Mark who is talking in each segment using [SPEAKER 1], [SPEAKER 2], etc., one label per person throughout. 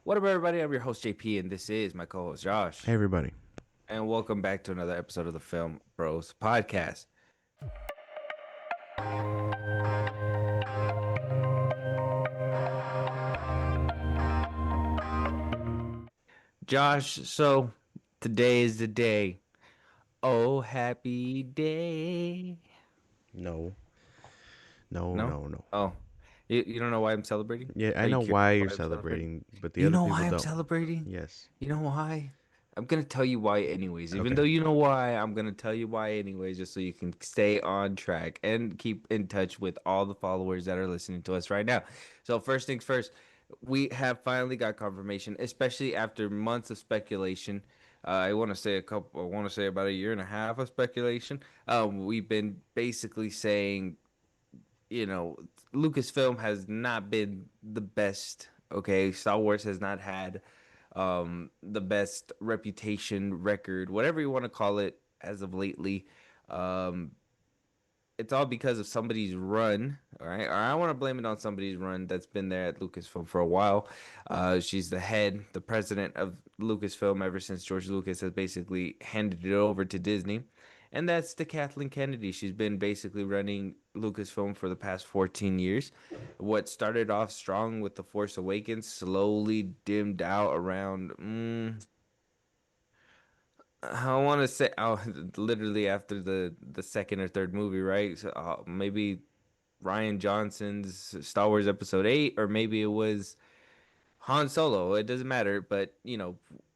[SPEAKER 1] What up, everybody? I'm your host, JP, and this is my co host,
[SPEAKER 2] Hey
[SPEAKER 1] Josh.
[SPEAKER 2] everybody.
[SPEAKER 1] And welcome back to another episode of the Film Bros podcast. Josh, so today is the day. Oh, happy day.
[SPEAKER 2] No, no,
[SPEAKER 1] No?
[SPEAKER 2] no, no.
[SPEAKER 1] Oh, you don't know why I'm celebrating?
[SPEAKER 2] Yeah, I
[SPEAKER 1] Are you
[SPEAKER 2] know
[SPEAKER 1] curious
[SPEAKER 2] why you're
[SPEAKER 1] why I'm celebrating?
[SPEAKER 2] celebrating, but the
[SPEAKER 1] You
[SPEAKER 2] other
[SPEAKER 1] know why
[SPEAKER 2] people
[SPEAKER 1] I'm
[SPEAKER 2] don't.
[SPEAKER 1] celebrating?
[SPEAKER 2] Yes.
[SPEAKER 1] You know why? I'm gonna tell you why anyways. Even
[SPEAKER 2] Okay.
[SPEAKER 1] though you know why, I'm gonna tell you why anyways, just so you can stay on track and keep in touch with all the followers that are listening to us right now. So first things first, we have finally got confirmation, especially after months of speculation. I want to say a couple. I want to say about a year and a half of speculation. We've been basically saying, you know, Lucasfilm has not been the best. Okay, Star Wars has not had the best reputation, record, whatever you want to call it, as of lately. Um, it's all because of somebody's run, all right? Or I want to blame it on somebody's run that's been there at Lucasfilm for a while. She's the head, the president of Lucasfilm ever since George Lucas has basically handed it over to Disney. And that's the Kathleen Kennedy. She's been basically running Lucasfilm for the past 14 years. What started off strong with The Force Awakens slowly dimmed out around I want to say, oh, literally after the second or third movie, right? So, maybe Ryan Johnson's Star Wars Episode 8, or maybe it was Han Solo. It doesn't matter, but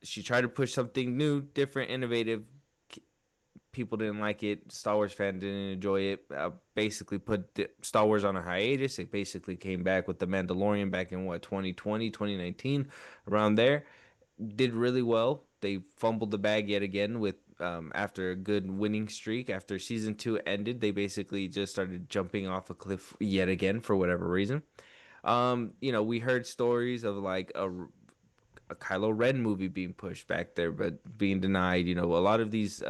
[SPEAKER 1] she tried to push something new, different, innovative. People didn't like it. Star Wars fans didn't enjoy it. Basically, put Star Wars on a hiatus. It basically came back with the Mandalorian back in what 2020, 2019, around there. Did really well. They fumbled the bag yet again with after a good winning streak. After season two ended, they basically just started jumping off a cliff yet again for whatever reason. We heard stories of like a Kylo Ren movie being pushed back there, but being denied. A lot of these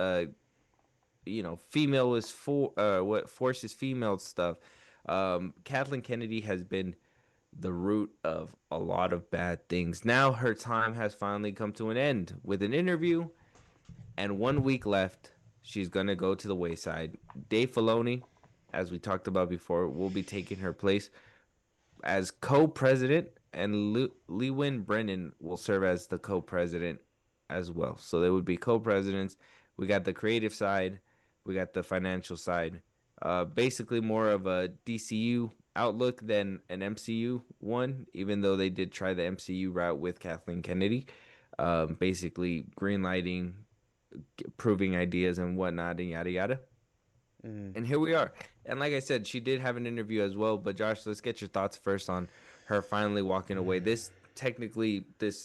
[SPEAKER 1] female is for what forces female stuff. Kathleen Kennedy has been the root of a lot of bad things. Now her time has finally come to an end with an interview and 1 week left. She's gonna go to the wayside. Dave Filoni, as we talked about before, will be taking her place as co-president, and Lewin Brennan will serve as the co-president as well. So they would be co-presidents. We got the creative side, we got the financial side. Basically, more of a DCU outlook than an MCU one, even though they did try the MCU route with Kathleen Kennedy. Basically, greenlighting, proving ideas and whatnot, and yada yada.
[SPEAKER 2] Mm.
[SPEAKER 1] And here we are. And like I said, she did have an interview as well. But Josh, let's get your thoughts first on her finally walking away. This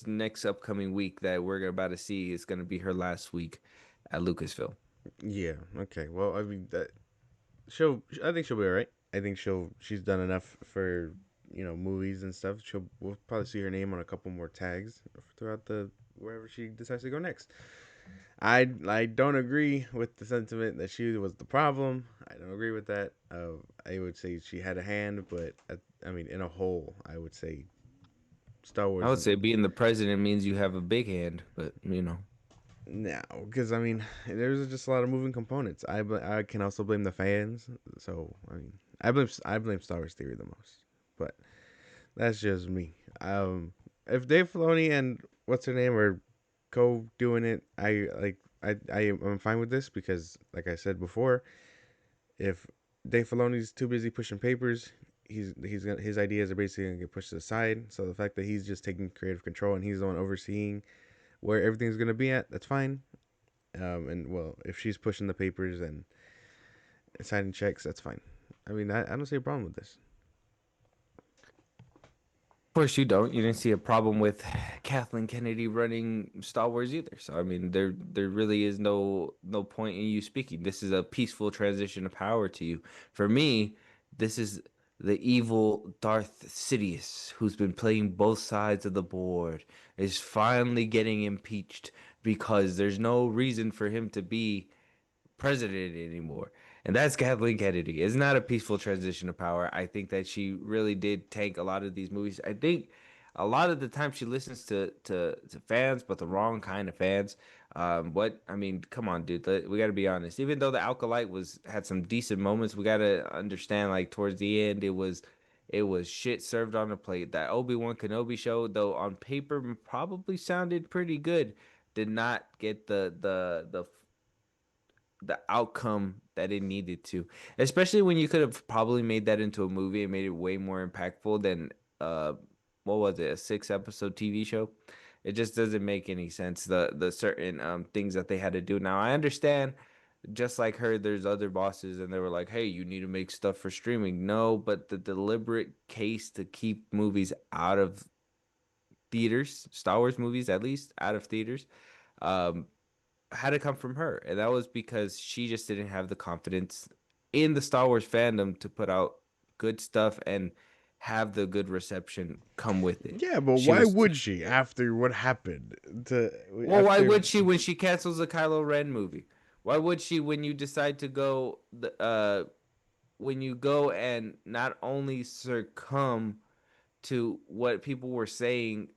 [SPEAKER 1] next upcoming week that we're about to see is going to be her last week at Lucasfilm.
[SPEAKER 2] Yeah. Okay. Well, I mean that she'll. I think she'll be alright. I think she's done enough for movies and stuff. We'll probably see her name on a couple more tags throughout the wherever she decides to go next. I don't agree with the sentiment that she was the problem. I don't agree with that. I would say she had a hand, but I mean, in a whole, I would say Star
[SPEAKER 1] I
[SPEAKER 2] Wars.
[SPEAKER 1] would say being the president means you have a big hand, but.
[SPEAKER 2] No, because I mean, there's just a lot of moving components. I can also blame the fans. So I mean, I blame Star Wars Theory the most, but that's just me. If Dave Filoni and what's her name are co doing it, I'm fine with this because, like I said before, if Dave Filoni's too busy pushing papers, his ideas are basically gonna get pushed to the side. So the fact that he's just taking creative control and he's the one overseeing where everything's gonna be at, that's fine. And well, if she's pushing the papers and signing checks, that's fine. I mean, I don't see a problem with this.
[SPEAKER 1] Of course, you don't. You didn't see a problem with Kathleen Kennedy running Star Wars either. So I mean, there really is no point in you speaking. This is a peaceful transition of power to you. For me, this is the evil Darth Sidious, who's been playing both sides of the board, is finally getting impeached because there's no reason for him to be president anymore. And that's Kathleen Kennedy. It's not a peaceful transition of power. I think that she really did tank a lot of these movies. I think a lot of the time she listens to fans, but the wrong kind of fans. What I mean, come on, dude. We got to be honest. Even though the Alkalite was had some decent moments, we got to understand like towards the end it was shit served on a plate. That Obi-Wan Kenobi show, though on paper probably sounded pretty good, did not get the outcome that it needed to. Especially when you could have probably made that into a movie and made it way more impactful than uh what was it, a 6 episode TV show? It just doesn't make any sense. The certain things that they had to do. Now I understand just like her, there's other bosses and they were like, hey, you need to make stuff for streaming. No, but the deliberate case to keep movies out of theaters, Star Wars movies at least, out of theaters, um, had to come from her. And that was because she just didn't have the confidence in the Star Wars fandom to put out good stuff and have the good reception come with it.
[SPEAKER 2] Yeah, but
[SPEAKER 1] She
[SPEAKER 2] why
[SPEAKER 1] was
[SPEAKER 2] would she after what happened to
[SPEAKER 1] Well, why
[SPEAKER 2] after?
[SPEAKER 1] would she when she cancels the Kylo Ren movie? Why would she when you decide to go when you go and not only succumb to what people were saying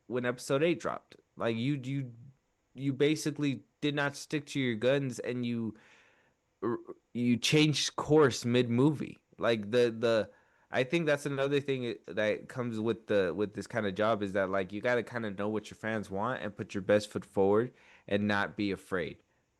[SPEAKER 1] when episode 8 dropped? Like you basically did not stick to your guns and you changed course mid movie. Like the I think that's another thing that comes with this kind of job is that like you got to kind of know what your fans want and put your best foot forward and not be afraid.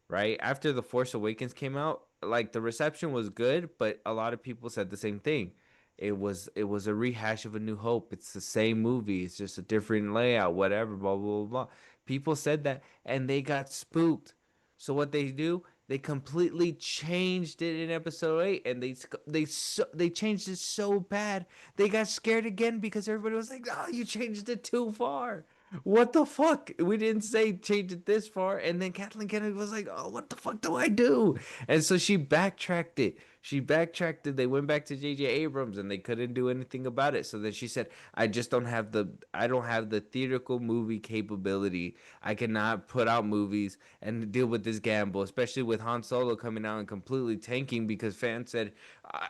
[SPEAKER 1] Right? After The Force Awakens came out, like the reception was good, but a lot of people said the same thing. It was a rehash of A New Hope. It's the same movie. It's just a different layout, whatever, blah blah blah. Blah. People said that and they got spooked. So what they do, they completely changed it in episode 8 and they changed it so bad. They got scared again because everybody was like, "Oh, you changed it too far." What the fuck? We didn't say change it this far. And then Kathleen Kennedy was like, "Oh, what the fuck do I do?" And so she backtracked it. She backtracked it. They went back to J.J. Abrams and they couldn't do anything about it. So then she said, I don't have the theatrical movie capability. I cannot put out movies and deal with this gamble, especially with Han Solo coming out and completely tanking because fans said,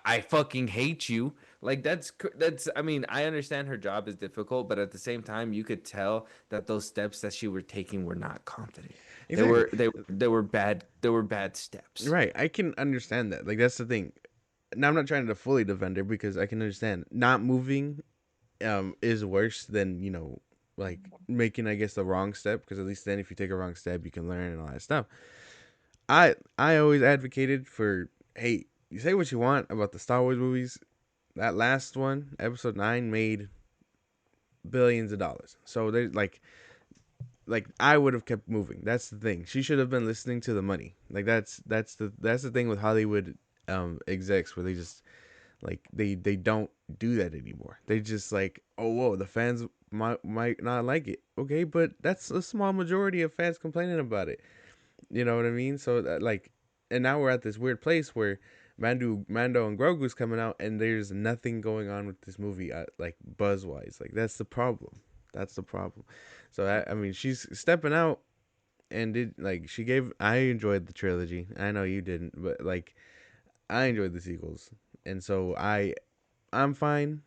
[SPEAKER 1] I fucking hate you." Like that's I mean, I understand her job is difficult, but at the same time you could tell that those steps that she were taking were not confident. They
[SPEAKER 2] Exactly.
[SPEAKER 1] were they were bad steps.
[SPEAKER 2] Right. I can understand that. Like that's the thing. Now I'm not trying to fully defend her because I can understand not moving is worse than, like making, I guess, the wrong step, because at least then if you take a wrong step you can learn and all that stuff. I always advocated for, hey, you say what you want about the Star Wars movies. That last one, episode 9, made billions of dollars. So there's like I would have kept moving. That's the thing. She should have been listening to the money. Like that's the thing with Hollywood execs, where they just like they don't do that anymore. They just like, oh whoa, the fans might not like it. Okay, but that's a small majority of fans complaining about it. You know what I mean? So that, like, and now we're at this weird place where Mando and Grogu's coming out, and there's nothing going on with this movie, like buzz wise. Like that's the problem. That's the problem. So I mean, she's stepping out, and did like she gave. I enjoyed the trilogy. I know you didn't, but like I enjoyed the sequels, and so I'm fine.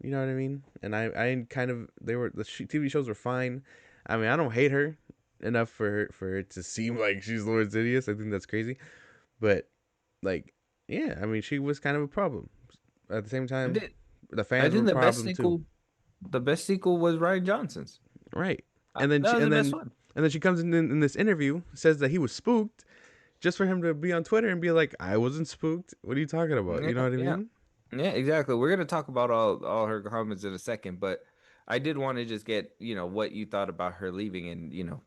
[SPEAKER 2] You know what I mean? And I kind of they were the TV shows were fine. I mean, I don't hate her enough for it to seem like she's Lord Sidious. I think that's crazy, but like, yeah, I mean, she was kind of a problem. At the same
[SPEAKER 1] I
[SPEAKER 2] time,
[SPEAKER 1] did.
[SPEAKER 2] the
[SPEAKER 1] I
[SPEAKER 2] fans were
[SPEAKER 1] think
[SPEAKER 2] a problem too.
[SPEAKER 1] the best sequel was Ryan Johnson's.
[SPEAKER 2] Right. And then
[SPEAKER 1] That
[SPEAKER 2] she
[SPEAKER 1] was
[SPEAKER 2] and
[SPEAKER 1] the best
[SPEAKER 2] then
[SPEAKER 1] one.
[SPEAKER 2] and then she comes in this interview, says that he was spooked, just for him to be on Twitter and be like, I wasn't spooked. What are you talking about?
[SPEAKER 1] Yeah,
[SPEAKER 2] You know what I
[SPEAKER 1] yeah.
[SPEAKER 2] mean?
[SPEAKER 1] Yeah, exactly. We're gonna talk about all her comments in a second, but I did want to just get, what you thought about her leaving and,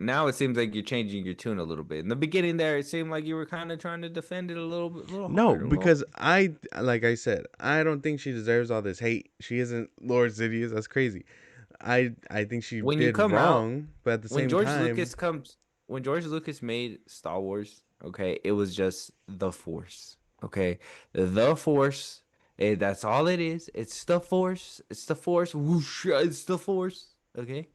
[SPEAKER 1] now it seems like you're changing your tune a little bit. In the beginning there, it seemed like you were kind of trying to defend it a little bit, a little
[SPEAKER 2] No,
[SPEAKER 1] hard, a little.
[SPEAKER 2] because like I said, I don't think she deserves all this hate. She isn't Lord Sidious. That's crazy. I think she
[SPEAKER 1] When you
[SPEAKER 2] did
[SPEAKER 1] come out,
[SPEAKER 2] wrong, but at the
[SPEAKER 1] when
[SPEAKER 2] same
[SPEAKER 1] George
[SPEAKER 2] time,
[SPEAKER 1] Lucas comes, when George Lucas made Star Wars, okay, it was just the Force, okay, the Force. That's all it is. It's the Force. It's the Force. Whoosh, it's the Force. Okay.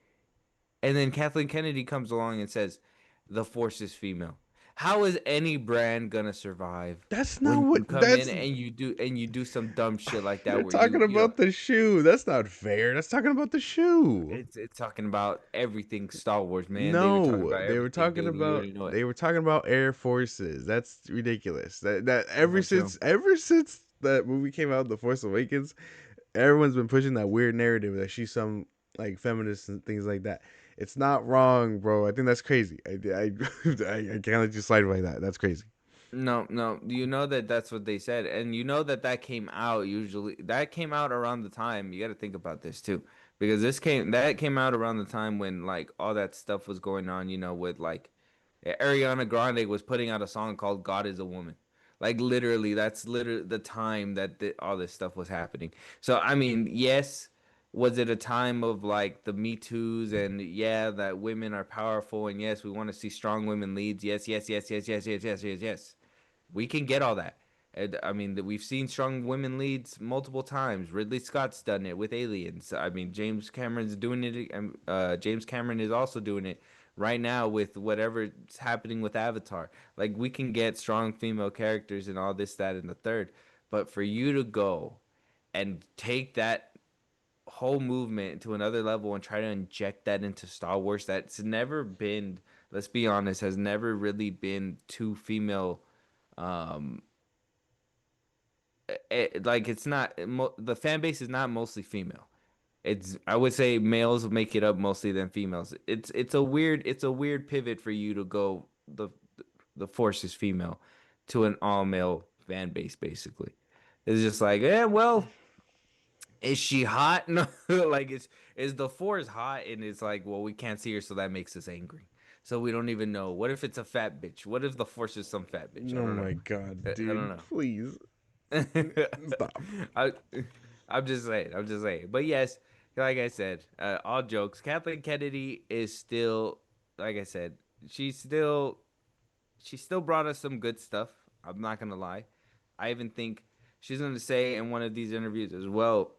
[SPEAKER 1] And then Kathleen Kennedy comes along and says, "The Force is female." How is any brand gonna survive
[SPEAKER 2] That's not
[SPEAKER 1] when
[SPEAKER 2] what.
[SPEAKER 1] you come in
[SPEAKER 2] That's
[SPEAKER 1] and you do some dumb shit like that
[SPEAKER 2] they're
[SPEAKER 1] where
[SPEAKER 2] talking
[SPEAKER 1] you know
[SPEAKER 2] about the shoe. That's not fair. That's talking about the shoe.
[SPEAKER 1] it's talking about everything Star Wars, man. They were talking
[SPEAKER 2] No,
[SPEAKER 1] about everything, dude. You already know it.
[SPEAKER 2] they were talking about Air Forces. That's ridiculous. That
[SPEAKER 1] That's not true.
[SPEAKER 2] ever since that movie came out, The Force Awakens, everyone's been pushing that weird narrative that she's some like feminist and things like that. It's not wrong, bro. I think that's crazy. I can't let you slide by that. That's crazy.
[SPEAKER 1] No, no. You know that that's what they said, and you know that that came out usually. That came out around the time. You got to think about this too, because that came out around the time when like all that stuff was going on. You know, with like Ariana Grande was putting out a song called "God Is a Woman." Like literally, that's literally the time that all this stuff was happening. So I mean, yes, was it a time of like the Me Too's and yeah, that women are powerful and yes, we want to see strong women leads. Yes, yes, yes, yes, yes, yes, yes, yes, yes. We can get all that. And, I mean, we've seen strong women leads multiple times. Ridley Scott's done it with Aliens. I mean, James Cameron's doing it. James Cameron is also doing it right now with whatever's happening with Avatar. Like, we can get strong female characters and all this, that, and the third. But for you to go and take that whole movement to another level and try to inject that into Star Wars, that's never been, let's be honest, has never really been too female um like it's not the fan base is not mostly female. It's I would say males make it up mostly than females. It's a weird pivot for you to go the force is female to an all male fan base basically. It's just like, well, is she hot? No, like is the force hot? And it's like, well, we can't see her, so that makes us angry. So we don't even know. What if it's a fat bitch? What if the force is some fat bitch? I
[SPEAKER 2] Oh
[SPEAKER 1] don't know.
[SPEAKER 2] my god,
[SPEAKER 1] I don't
[SPEAKER 2] dude!
[SPEAKER 1] know.
[SPEAKER 2] Please stop.
[SPEAKER 1] I, I'm just saying. I'm just saying. But yes, like I said, all jokes. Kathleen Kennedy is still, like I said, she's still, she still brought us some good stuff. I'm not gonna lie. I even think she's gonna say in one of these interviews as well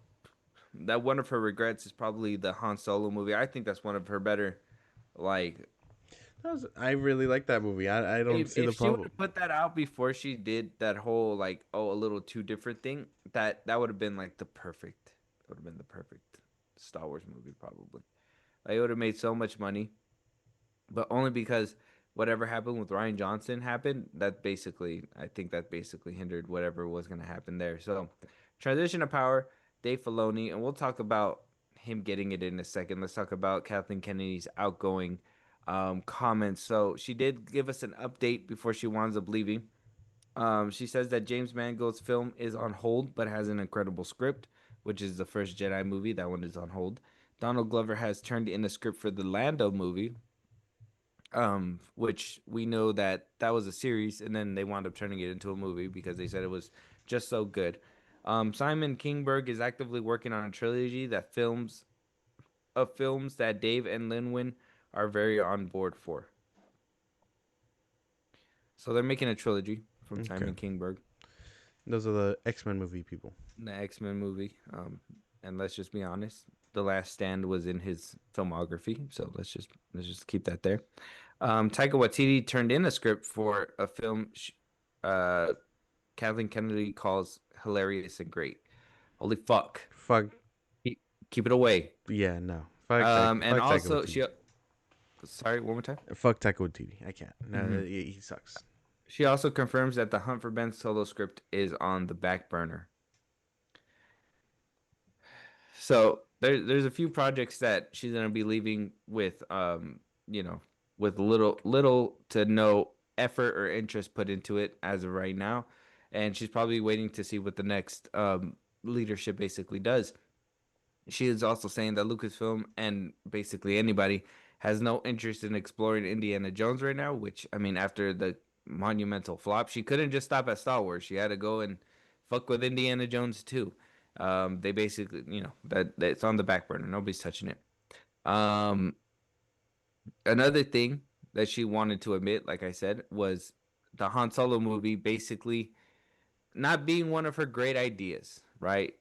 [SPEAKER 1] that one of her regrets is probably the Han Solo movie. I think that's one of her better, like
[SPEAKER 2] I really like that movie. I don't see the
[SPEAKER 1] if she would
[SPEAKER 2] problem.
[SPEAKER 1] have put that out before she did that whole like a little too different thing, that would have been like the perfect. Would have been the perfect Star Wars movie probably. Like, it would have made so much money, but only because whatever happened with Ryan Johnson happened. That basically, I think that basically hindered whatever was going to happen there. So, transition of power, Dave Filoni, and we'll talk about him getting it in a second. Let's talk about Kathleen Kennedy's outgoing comments. So she did give us an update before she winds up leaving. She says that James Mangold's film is on hold, but has an incredible script, which is the first Jedi movie. That one is on hold. Donald Glover has turned in a script for the Lando movie, which we know that that was a series, and then they wound up turning it into a movie because they said it was just so good. Simon Kingberg is actively working on a trilogy that films that Dave and Linwin are very on board for. So they're making a trilogy from
[SPEAKER 2] Okay,
[SPEAKER 1] Simon Kingberg,
[SPEAKER 2] those are the X-Men movie people.
[SPEAKER 1] the X Men movie. And let's just be honest, The Last Stand was in his filmography, so let's just keep that there. Taika Waititi turned in a script for a film uh, Kathleen Kennedy calls hilarious and great. Holy fuck!
[SPEAKER 2] Fuck
[SPEAKER 1] Keep it away.
[SPEAKER 2] yeah, no.
[SPEAKER 1] And
[SPEAKER 2] Fuck Taika
[SPEAKER 1] also
[SPEAKER 2] Waititi.
[SPEAKER 1] she, sorry, one more time.
[SPEAKER 2] Fuck Taika Waititi. I can't. No,
[SPEAKER 1] Hmm.
[SPEAKER 2] he sucks.
[SPEAKER 1] She also confirms that the Hunt for Ben solo script is on the back burner. So there's a few projects that she's gonna be leaving with you know with little to no effort or interest put into it as of right now, and she's probably waiting to see what the next leadership basically does. She is also saying that Lucasfilm and basically anybody has no interest in exploring Indiana Jones right now, which I mean after the monumental flop, she couldn't just stop at Star Wars. She had to go and fuck with Indiana Jones too. They basically, that's on the back burner. Nobody's touching it. Um, Another thing that she wanted to admit, like I said, was the Han Solo movie basically not being one of her great ideas, right?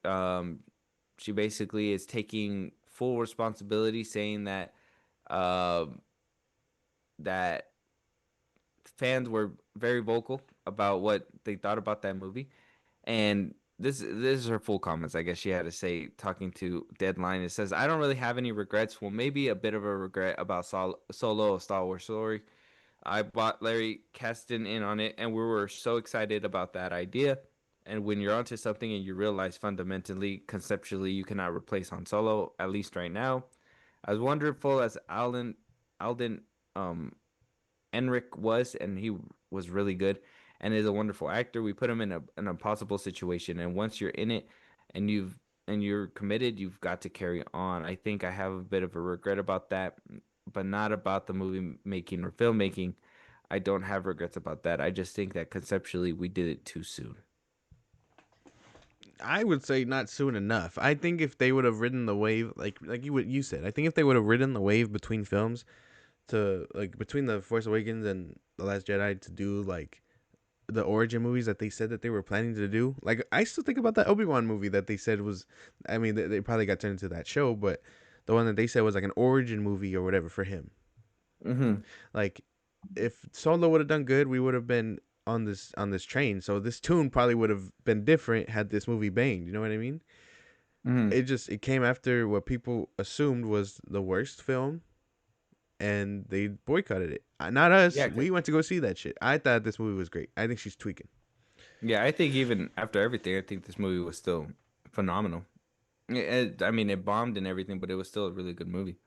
[SPEAKER 1] She basically is taking full responsibility, saying that um, that fans were very vocal about what they thought about that movie, and this is her full comments. I guess she had to say, talking to Deadline. It says, "I don't really have any regrets. Well, maybe a bit of a regret about Solo: A Star Wars Story. I bought Larry Kasdan in on it, and we were so excited about that idea. And when you're onto something and you realize fundamentally, conceptually, you cannot replace Han Solo, at least right now. As wonderful as Alden Enric was, and he was really good and is a wonderful actor. We put him in an impossible situation, and once you're in it and you're committed, you've got to carry on. I think I have a bit of a regret about that, but not about the movie making or filmmaking. I don't have regrets about that. I just think that conceptually we did it too soon.
[SPEAKER 2] I would say not soon enough. I think if they would have ridden the wave, like you said, I think if they would have ridden the wave between films to like between the Force Awakens and the Last Jedi to do like the origin movies that they said that they were planning to do. Like I still think about that Obi-Wan movie that they said was, I mean, they probably got turned into that show, but the one that they said was like an origin movie or whatever for him.
[SPEAKER 1] Mm-hmm.
[SPEAKER 2] Like if Solo would have done good, we would have been on this train. So this tune probably would have been different had this movie banged. You know what I mean?
[SPEAKER 1] Mm-hmm.
[SPEAKER 2] It came after what people assumed was the worst film, and they boycotted it. Not us.
[SPEAKER 1] Yeah,
[SPEAKER 2] We went to go see that shit. I thought this movie was great. I think she's tweaking.
[SPEAKER 1] yeah. I think even after everything, I think this movie was still phenomenal. I mean, it bombed and everything, but it was still a really good movie.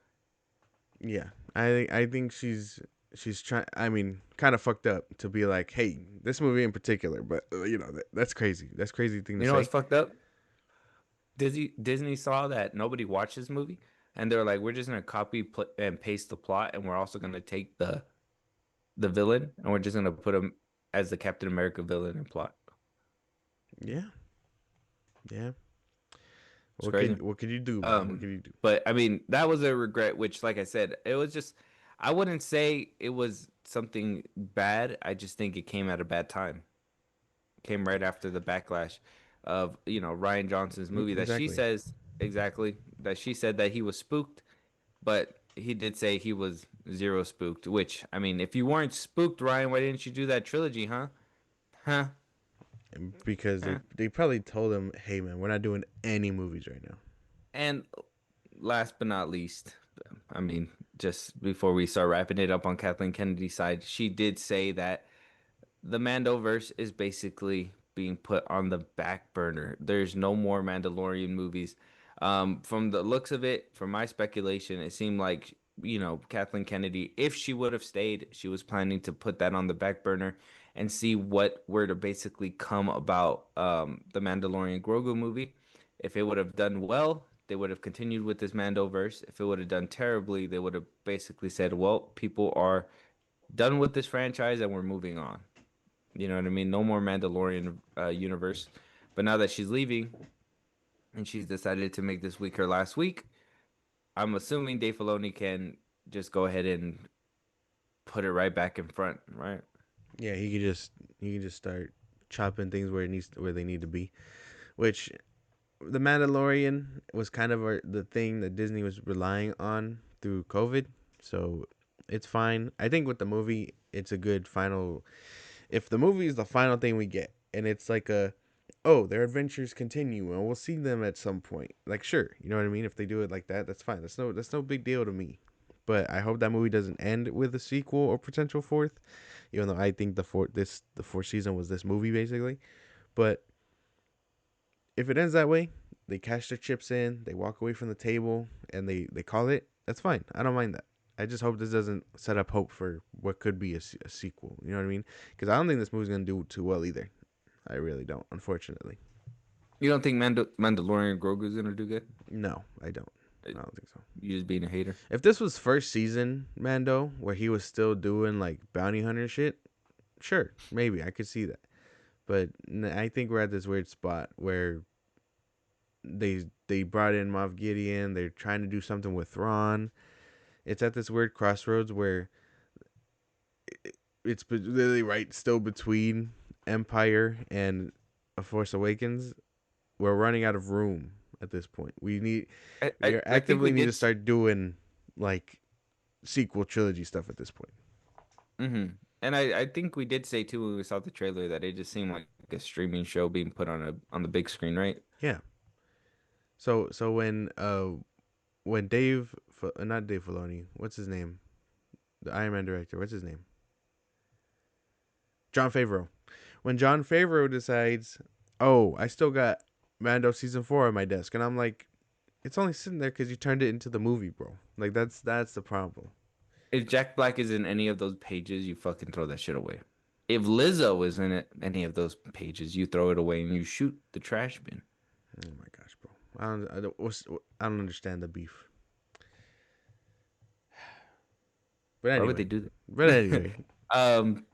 [SPEAKER 2] Yeah, I think she's trying. I mean, kind of fucked up to be like, hey, this movie in particular. But that's crazy. That's crazy thing to
[SPEAKER 1] You know what's
[SPEAKER 2] say.
[SPEAKER 1] fucked up? Disney saw that nobody watched this movie, and they're like, "We're just gonna and paste the plot, and we're also gonna take the villain, and we're just gonna put him as the Captain America villain and plot."
[SPEAKER 2] Yeah, yeah.
[SPEAKER 1] It's
[SPEAKER 2] What
[SPEAKER 1] crazy.
[SPEAKER 2] could you do, man? What
[SPEAKER 1] Um,
[SPEAKER 2] could you do?
[SPEAKER 1] but I mean, that was a regret. Which, like I said, it was just. I wouldn't say it was something bad. I just think it came at a bad time. Came right after the backlash of Ryan Johnson's movie that she
[SPEAKER 2] Exactly.
[SPEAKER 1] says exactly that she said that he was spooked, but he did say he was zero spooked. Which, I mean, if you weren't spooked, Ryan, why didn't you do that trilogy, huh? Huh?
[SPEAKER 2] Because
[SPEAKER 1] Huh?
[SPEAKER 2] they probably told him, hey man, we're not doing any movies right now.
[SPEAKER 1] And last but not least, I mean, just before we start wrapping it up on Kathleen Kennedy's side, she did say that the Mandoverse is basically being put on the back burner. There's no more Mandalorian movies. From the looks of it, from my speculation, it seemed like Kathleen Kennedy, if she would have stayed, she was planning to put that on the back burner and see what were to basically come about the Mandalorian Grogu movie. If it would have done well, they would have continued with this Mandoverse. If it would have done terribly, they would have basically said, "Well, people are done with this franchise and we're moving on." You know what I mean? No more Mandalorian universe. But now that she's leaving and she's decided to make this week her last week, I'm assuming Dave Filoni can just go ahead and put it right back in front, right?
[SPEAKER 2] Yeah, he could just start chopping things where they need to be. Which the Mandalorian was kind of the thing that Disney was relying on through COVID, so it's fine. I think with the movie, it's a good final. If the movie is the final thing we get, and it's like oh, their adventures continue, and we'll see them at some point. Like, sure, you know what I mean. If they do it like that, that's fine. That's no big deal to me. But I hope that movie doesn't end with a sequel or potential fourth, even though I think the fourth season was this movie basically. But if it ends that way, they cash their chips in, they walk away from the table, and they call it. That's fine. I don't mind that. I just hope this doesn't set up hope for what could be a sequel. You know what I mean? Because I don't think this movie's gonna do too well either. I really don't, unfortunately.
[SPEAKER 1] You don't think Mandalorian Grogu is gonna do good?
[SPEAKER 2] No, I don't.
[SPEAKER 1] Uh,
[SPEAKER 2] I don't think so.
[SPEAKER 1] You just being a hater.
[SPEAKER 2] If this was first season Mando, where he was still doing like bounty hunter shit, sure, maybe I could see that. But I think we're at this weird spot where they brought in Moff Gideon. They're trying to do something with Thrawn. It's at this weird crossroads where it's literally right still between Empire and A Force Awakens. We're running out of room at this point. We are
[SPEAKER 1] I think we
[SPEAKER 2] actively need
[SPEAKER 1] did.
[SPEAKER 2] to start doing like sequel trilogy stuff at this point.
[SPEAKER 1] Mm-hmm. And I think we did say too when we saw the trailer that it just seemed like a streaming show being put on the big screen, right?
[SPEAKER 2] Yeah. So when not Dave Filoni, what's his name? The Iron Man director, what's his name? John Favreau. When John Favreau decides, oh, I still got Mando season 4 on my desk, and I'm like, it's only sitting there because you turned it into the movie, bro. Like that's the problem.
[SPEAKER 1] If Jack Black is in any of those pages, you fucking throw that shit away. If Lizzo is in any of those pages, you throw it away and you shoot the trash bin.
[SPEAKER 2] Oh my gosh, bro. I don't understand the beef. But
[SPEAKER 1] Why would they
[SPEAKER 2] anyway,
[SPEAKER 1] do
[SPEAKER 2] but
[SPEAKER 1] that?
[SPEAKER 2] anyway,
[SPEAKER 1] um,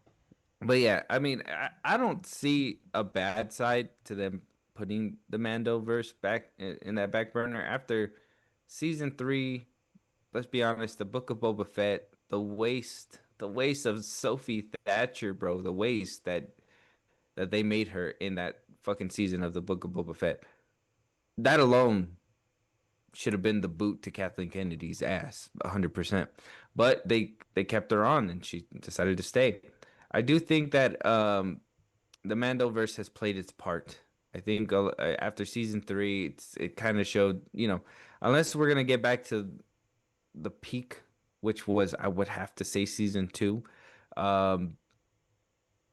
[SPEAKER 1] but yeah, I mean, I don't see a bad side to them putting the Mando verse back in that back burner after season three. Let's be honest, the Book of Boba Fett, the waste of Sophie Thatcher, bro, the waste that they made her in that fucking season of the Book of Boba Fett. That alone should have been the boot to Kathleen Kennedy's ass, 100%. But they kept her on, and she decided to stay. I do think that the Mandoverse has played its part. I think after season three, it kind of showed, unless we're gonna get back to the peak, which was I would have to say season two. Um,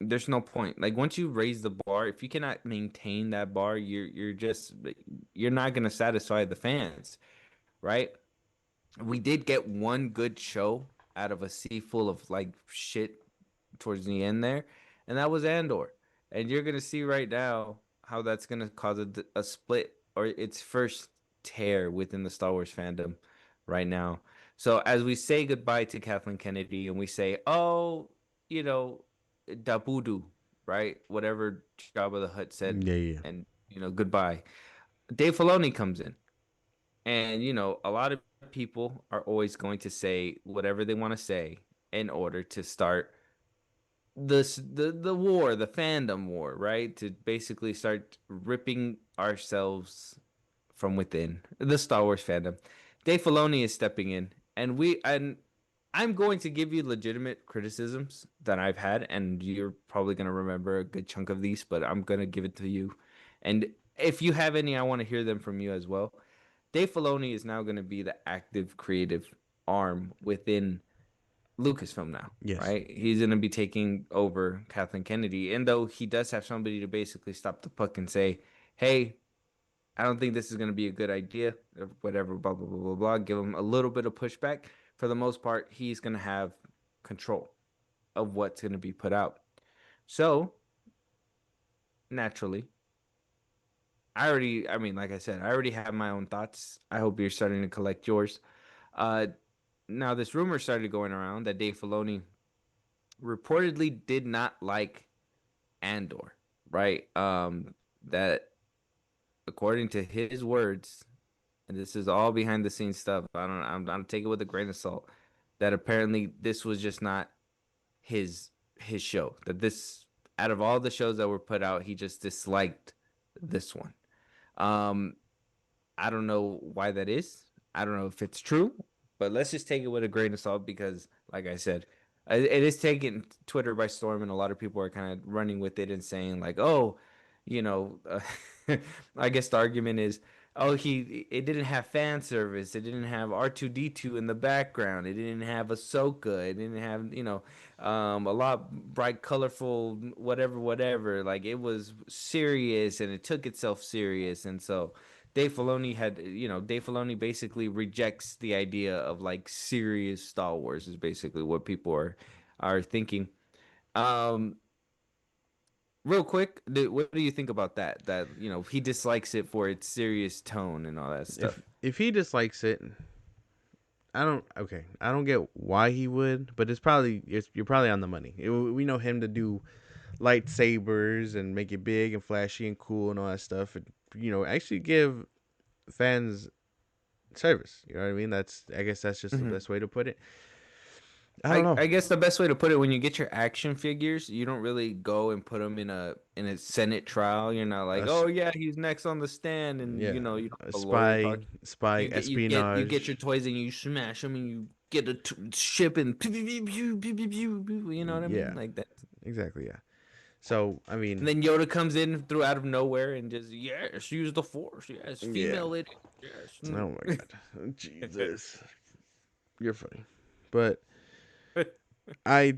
[SPEAKER 1] there's no point. Like once you raise the bar, if you cannot maintain that bar, you're not gonna satisfy the fans, right? We did get one good show out of a sea full of like shit towards the end there, and that was Andor. And you're gonna see right now how that's gonna cause a split or its first tear within the Star Wars fandom right now. So as we say goodbye to Kathleen Kennedy and we say, oh, you know, Dabudu, right? Whatever Jabba the Hutt said,
[SPEAKER 2] yeah, yeah,
[SPEAKER 1] and goodbye. Dave Filoni comes in, and a lot of people are always going to say whatever they want to say in order to start the war, the fandom war, right? To basically start ripping ourselves from within the Star Wars fandom. Dave Filoni is stepping in, and I'm going to give you legitimate criticisms that I've had, and you're probably gonna remember a good chunk of these, but I'm gonna give it to you. And if you have any, I want to hear them from you as well. Dave Filoni is now going to be the active creative arm within Lucasfilm now,
[SPEAKER 2] yes,
[SPEAKER 1] right? He's going to be taking over Kathleen Kennedy. And though he does have somebody to basically stop the puck and say, hey, I don't think this is going to be a good idea, or whatever, blah, blah, blah, blah, blah. Give him a little bit of pushback. For the most part, he's going to have control of what's going to be put out. So, naturally, I mean, like I said, I already have my own thoughts. I hope you're starting to collect yours. Uh, Now, this rumor started going around that Dave Filoni reportedly did not like Andor, right? That according to his words, and this is all behind the scenes stuff. I'm take it with a grain of salt. That apparently this was just not his his show. That this out of all the shows that were put out, he just disliked this one. Um, I don't know why that is. I don't know if it's true, but let's just take it with a grain of salt because, like I said, it is taking Twitter by storm, and a lot of people are kind of running with it and saying like, "Oh, you know," I guess the argument is, "Oh, it didn't have fan service. It didn't have R2D2 in the background. It didn't have Ahsoka. It didn't have a lot bright, colorful, whatever, whatever. Like it was serious, and it took itself serious, and so." Dave Filoni basically rejects the idea of like serious Star Wars is basically what people are thinking. Um, Real quick, what do you think about that? That he dislikes it for its serious tone and all that stuff.
[SPEAKER 2] if he dislikes it, I don't get why he would, but you're probably on the money. We know him to do lightsabers and make it big and flashy and cool and all that stuff, and actually give fans service. You know what I mean? I guess that's just the
[SPEAKER 1] Mhm.
[SPEAKER 2] best way to put it. I don't
[SPEAKER 1] I
[SPEAKER 2] know.
[SPEAKER 1] I guess the best way to put it, when you get your action figures, you don't really go and put them in a Senate trial. You're not like,
[SPEAKER 2] Us,
[SPEAKER 1] oh yeah, he's next on the stand, and
[SPEAKER 2] yeah,
[SPEAKER 1] you don't have
[SPEAKER 2] a
[SPEAKER 1] a lawyer
[SPEAKER 2] spy,
[SPEAKER 1] talk. You get your
[SPEAKER 2] espionage.
[SPEAKER 1] toys and you smash them and you get a ship and pew, pew, pew, pew, pew, pew, pew, pew, you know what I mean,
[SPEAKER 2] Yeah,
[SPEAKER 1] like that.
[SPEAKER 2] exactly. Yeah. So I
[SPEAKER 1] And
[SPEAKER 2] mean,
[SPEAKER 1] then Yoda comes in through out of nowhere and just yes, use the Force. Yes,
[SPEAKER 2] yeah.
[SPEAKER 1] female it. Yes.
[SPEAKER 2] Oh my god, Jesus, you're funny, but I,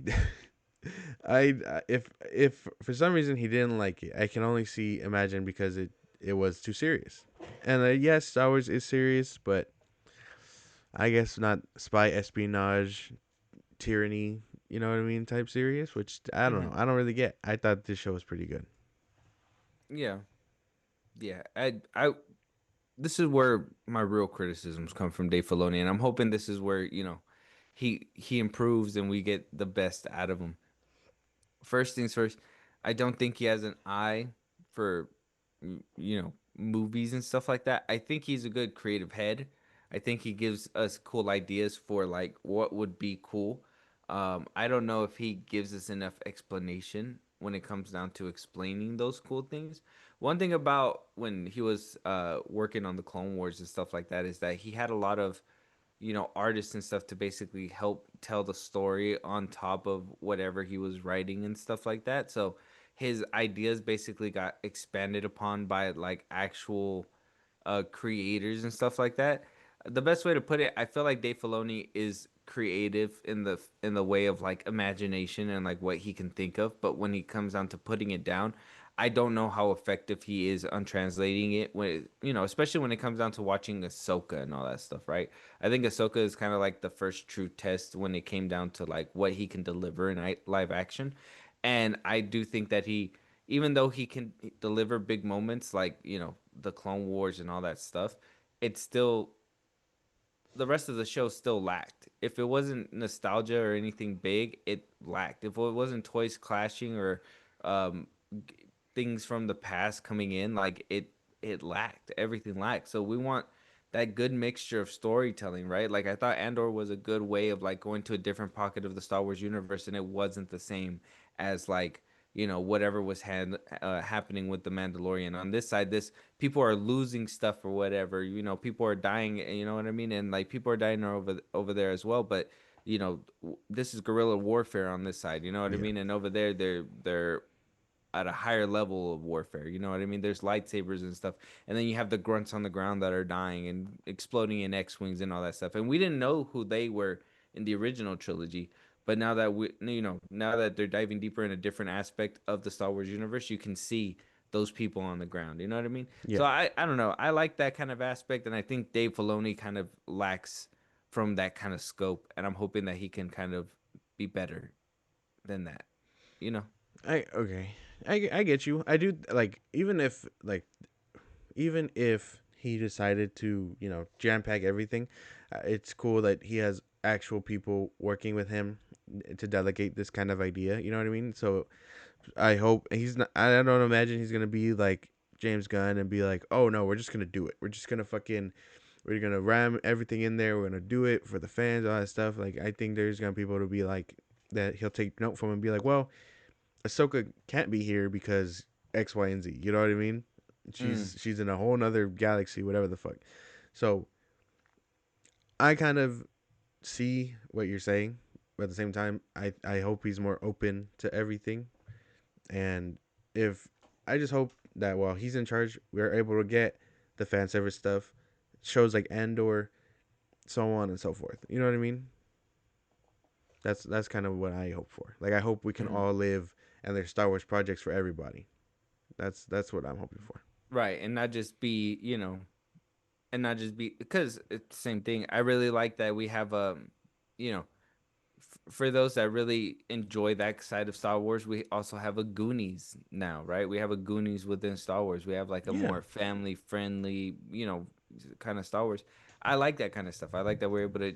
[SPEAKER 2] if for some reason he didn't like it, I can only imagine because it was too serious, and yes, Star Wars is serious, but I guess not spy espionage tyranny. You know what I mean? Type serious, which I don't know.
[SPEAKER 1] Hmm.
[SPEAKER 2] I don't really get. I thought this show was pretty good.
[SPEAKER 1] Yeah, yeah. This is where my real criticisms come from Dave Filoni, and I'm hoping this is where he improves and we get the best out of him. First things first, I don't think he has an eye for movies and stuff like that. I think he's a good creative head. I think he gives us cool ideas for like what would be cool. I don't know if he gives us enough explanation when it comes down to explaining those cool things. One thing about when he was working on the Clone Wars and stuff like that is that he had a lot of artists and stuff to basically help tell the story on top of whatever he was writing and stuff like that. So his ideas basically got expanded upon by like actual creators and stuff like that. The best way to put it, I feel like Dave Filoni is creative in the way of like imagination and like what he can think of, but when he comes down to putting it down, I don't know how effective he is on translating it when especially when it comes down to watching Ahsoka and all that stuff, right? I think Ahsoka is kind of like the first true test when it came down to like what he can deliver in live action, and I do think that even though he can deliver big moments like the Clone Wars and all that stuff, it's still the rest of the show still lacked. If it wasn't nostalgia or anything big, it lacked. If it wasn't toys clashing or um, things from the past coming in, like it lacked. Everything lacked. So we want that good mixture of storytelling, right? Like I thought Andor was a good way of like going to a different pocket of the Star Wars universe, and it wasn't the same as like whatever was happening with the Mandalorian. On this side, this people are losing stuff or whatever. People are dying. You know what I mean? And like people are dying over there as well. But this is guerrilla warfare on this side. You know what I
[SPEAKER 2] Yeah.
[SPEAKER 1] mean? And over there, they're at a higher level of warfare. You know what I mean? There's lightsabers and stuff, and then you have the grunts on the ground that are dying and exploding in X-wings and all that stuff. And we didn't know who they were in the original trilogy, but now that they're diving deeper in a different aspect of the Star Wars universe, you can see those people on the ground. You know what I mean?
[SPEAKER 2] Yeah.
[SPEAKER 1] So I don't know. I like that kind of aspect, and I think Dave Filoni kind of lacks from that kind of scope, and I'm hoping that he can kind of be better than that. You know?
[SPEAKER 2] I okay. I get you. I do like even if he decided to jam pack everything, it's cool that he has actual people working with him to delegate this kind of idea. You know what I mean? So I hope he's not. I don't imagine he's gonna be like James Gunn and be like, oh no, we're just gonna do it. We're just gonna we're gonna ram everything in there. We're gonna do it for the fans, all that stuff. Like I think there's gonna be people to be like that. He'll take note from and be like, well, Ahsoka can't be here because X, Y, and Z. You know what I mean?
[SPEAKER 1] Mm.
[SPEAKER 2] She's in a whole nother galaxy, whatever the fuck. So I kind of see what you're saying, but at the same time, I hope he's more open to everything. And if I just hope that while he's in charge, we're able to get the fan service stuff, shows like Andor, so on and so forth. You know what I mean? That's kind of what I hope for. Like I hope we can
[SPEAKER 1] Mhm.
[SPEAKER 2] all live and there's Star Wars projects for everybody. That's what I'm hoping for.
[SPEAKER 1] Right, and not just be, and not just be because it's the same thing. I really like that we have you know, for those that really enjoy that side of Star Wars, we also have a Goonies now, right? We have a Goonies within Star Wars. We have like a
[SPEAKER 2] Yeah,
[SPEAKER 1] more family friendly, kind of Star Wars. I like that kind of stuff. I like that we're able to,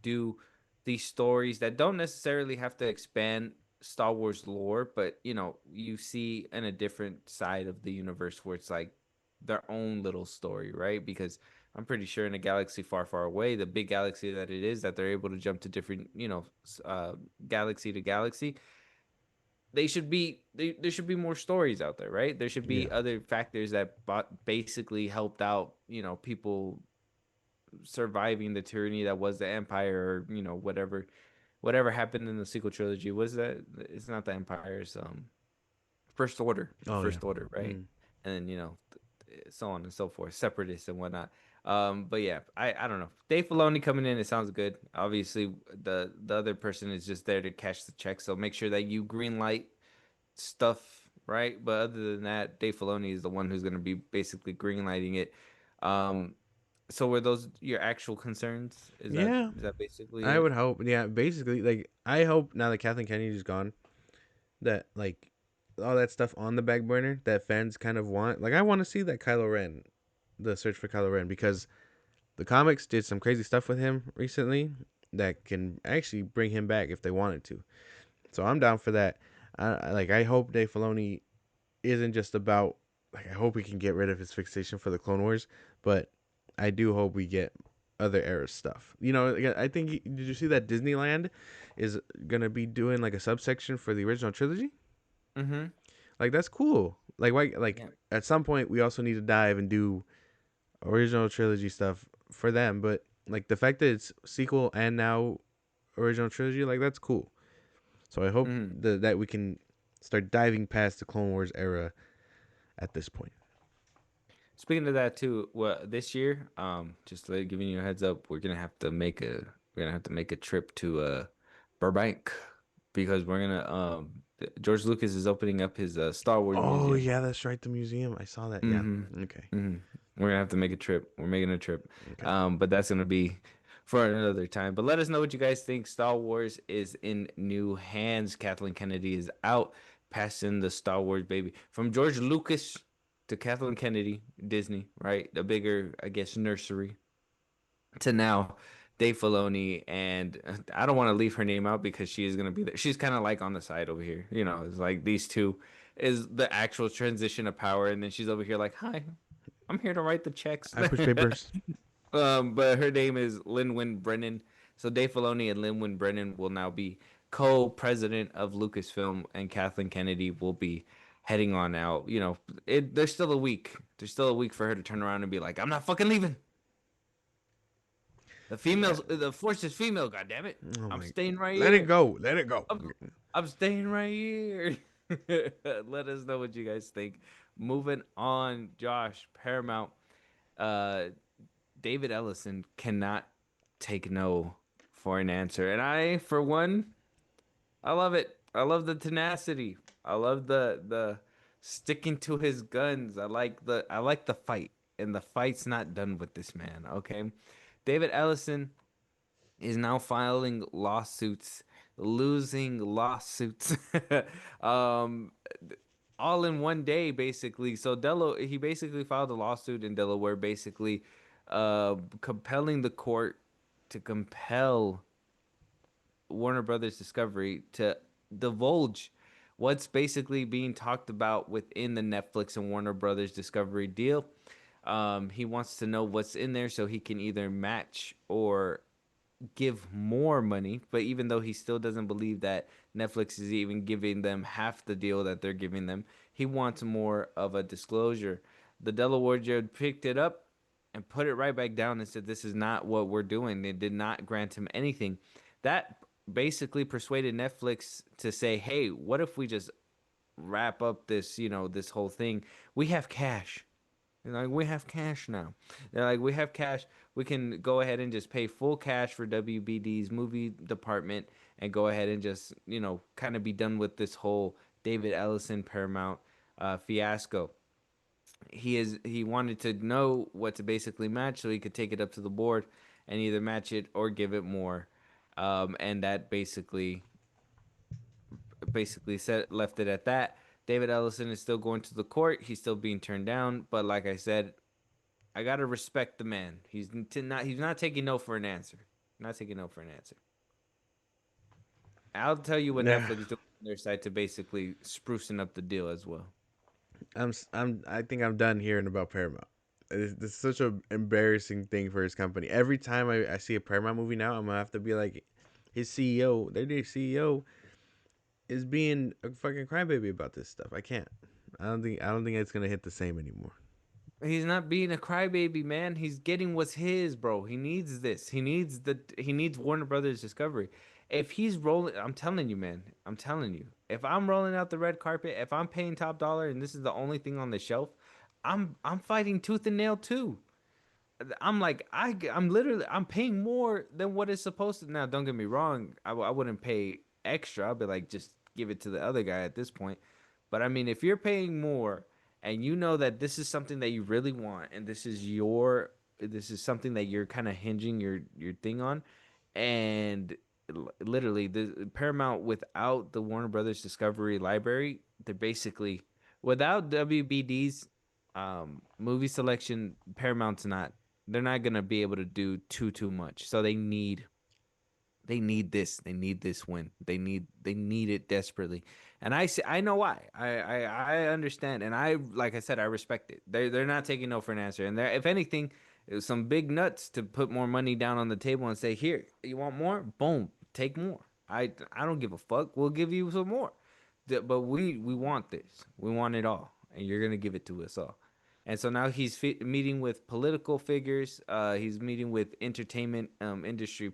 [SPEAKER 1] do these stories that don't necessarily have to expand Star Wars lore, but you see in a different side of the universe where it's like their own little story, right? Because I'm pretty sure in a galaxy far, far away, the big galaxy that it is, that they're able to jump to different, galaxy to galaxy. There should be more stories out there, right? There should
[SPEAKER 2] yeah,
[SPEAKER 1] be other factors that basically helped out, people surviving the tyranny that was the Empire, or whatever happened in the sequel trilogy. Was that it's not the Empire, it's First Order, the
[SPEAKER 2] Oh yeah.
[SPEAKER 1] First Order, right?
[SPEAKER 2] Mm.
[SPEAKER 1] And then so on and so forth, separatists and whatnot. But yeah, I don't know. Dave Filoni coming in, it sounds good. Obviously, the other person is just there to cash the check, so make sure that you green light stuff, right? But other than that, Dave Filoni is the one who's going to be basically green lighting it. Um, so were those your actual concerns? Is that
[SPEAKER 2] Yeah,
[SPEAKER 1] is that basically
[SPEAKER 2] I
[SPEAKER 1] it?
[SPEAKER 2] would hope. Yeah, basically, like I hope now that Kathleen Kennedy's gone, that like all that stuff on the back burner that fans kind of want. Like I want to see that Kylo Ren, the search for Kylo Ren, because the comics did some crazy stuff with him recently that can actually bring him back if they wanted to. So I'm down for that. I hope Dave Filoni isn't just about like I hope we can get rid of his fixation for the Clone Wars, but I do hope we get other era stuff. You know, I think did you see that Disneyland is gonna be doing like a subsection for the original trilogy?
[SPEAKER 1] Mm-hmm.
[SPEAKER 2] Like that's cool. Like why? Like
[SPEAKER 1] Yeah.
[SPEAKER 2] at some point we also need to dive and do original trilogy stuff for them. But like the fact that it's sequel and now original trilogy, like that's cool. So I hope
[SPEAKER 1] Mm-hmm.
[SPEAKER 2] that we can start diving past the Clone Wars era at this point.
[SPEAKER 1] Speaking of that too, well, this year, just like giving you a heads up, we're gonna have to make a trip to Burbank because we're gonna George Lucas is opening up his Star Wars
[SPEAKER 2] Oh
[SPEAKER 1] museum.
[SPEAKER 2] yeah, that's right. The museum. I saw that. Yeah.
[SPEAKER 1] Mm-hmm.
[SPEAKER 2] Okay.
[SPEAKER 1] Mm-hmm. We're gonna have to make a trip. We're making a trip.
[SPEAKER 2] Okay.
[SPEAKER 1] But that's gonna be for another time. But let us know what you guys think. Star Wars is in new hands. Kathleen Kennedy is out, passing the Star Wars baby from George Lucas to Kathleen Kennedy, Disney, right? The bigger, I guess, nursery to now Dave Filoni, and I don't want to leave her name out because she is gonna be there. She's kind of like on the side over here, It's like these two is the actual transition of power, and then she's over here like, "Hi, I'm here to write the checks."
[SPEAKER 2] I push papers.
[SPEAKER 1] But her name is Lin Brennan. So Dave Filoni and Lin Brennan will now be co-president of Lucasfilm, and Kathleen Kennedy will be heading on out. There's still a week. There's still a week for her to turn around and be like, "I'm not fucking leaving."
[SPEAKER 2] Yeah.
[SPEAKER 1] The force is female. God damn it!
[SPEAKER 2] Oh
[SPEAKER 1] I'm
[SPEAKER 2] my.
[SPEAKER 1] staying right
[SPEAKER 2] Let it
[SPEAKER 1] here.
[SPEAKER 2] go. Let it go.
[SPEAKER 1] I'm, I'm staying right here. Let us know what you guys think. Moving on, Josh Paramount. Uh, David Ellison cannot take no for an answer, and I, for one, I love it. I love the tenacity. I love the sticking to his guns. I like the fight, and the fight's not done with this man. Okay, David Ellison is now filing lawsuits, losing lawsuits, um, all in one day, basically. So he basically filed a lawsuit in Delaware, basically, compelling the court to compel Warner Brothers Discovery to divulge what's basically being talked about within the Netflix and Warner Brothers Discovery deal. He wants to know what's in there so he can either match or give more money, but even though he still doesn't believe that Netflix is even giving them half the deal that they're giving them, he wants more of a disclosure. The Delaware judge picked it up and put it right back down and said, "This is not what we're doing." They did not grant him anything. That basically persuaded Netflix to say, "Hey, what if we just wrap up this whole thing? We have cash. They're like, we have cash now. They're like, we have cash. We can go ahead and just pay full cash for WBD's movie department and go ahead and just, kind of be done with this whole David Ellison Paramount fiasco. He wanted to know what to basically match so he could take it up to the board and either match it or give it more. And that basically said left it at that. David Ellison is still going to the court. He's still being turned down, but like I said, I gotta respect the man. He's not taking no for an answer. Not taking no for an answer. I'll tell you what
[SPEAKER 2] Nah.
[SPEAKER 1] Netflix doing on their side to basically sprucing up the deal as well.
[SPEAKER 2] I think I'm done hearing about Paramount. It's such an embarrassing thing for his company. Every time I see a Paramount movie now, I'm gonna have to be like, his CEO, their new CEO, is being a fucking crybaby about this stuff. I can't. I don't think it's gonna hit the same anymore.
[SPEAKER 1] He's not being a crybaby, man. He's getting what's his, bro. He needs this. He needs Warner Brothers Discovery. If he's rolling, I'm telling you, man. I'm telling you. If I'm rolling out the red carpet, if I'm paying top dollar and this is the only thing on the shelf, I'm fighting tooth and nail too. I'm like I'm literally I'm paying more than what it's supposed to. Now, don't get me wrong. I wouldn't pay extra. I'd be like just give it to the other guy at this point. But I mean, if you're paying more and you know that this is something that you really want and this is something that you're kind of hinging your thing on, and literally the Paramount without the Warner Brothers Discovery library, they're basically without WBD's movie selection, Paramount's not they're not gonna be able to do too much. So they need this. They need this win. They need it desperately. And I know why. I understand. And I like I said, I respect it. They're not taking no for an answer. And they're if anything, it was some big nuts to put more money down on the table and say, here, you want more? Boom, take more. I don't give a fuck. We'll give you some more. But we want this. We want it all. And you're gonna give it to us all. And so now he's meeting with political figures. He's meeting with entertainment industry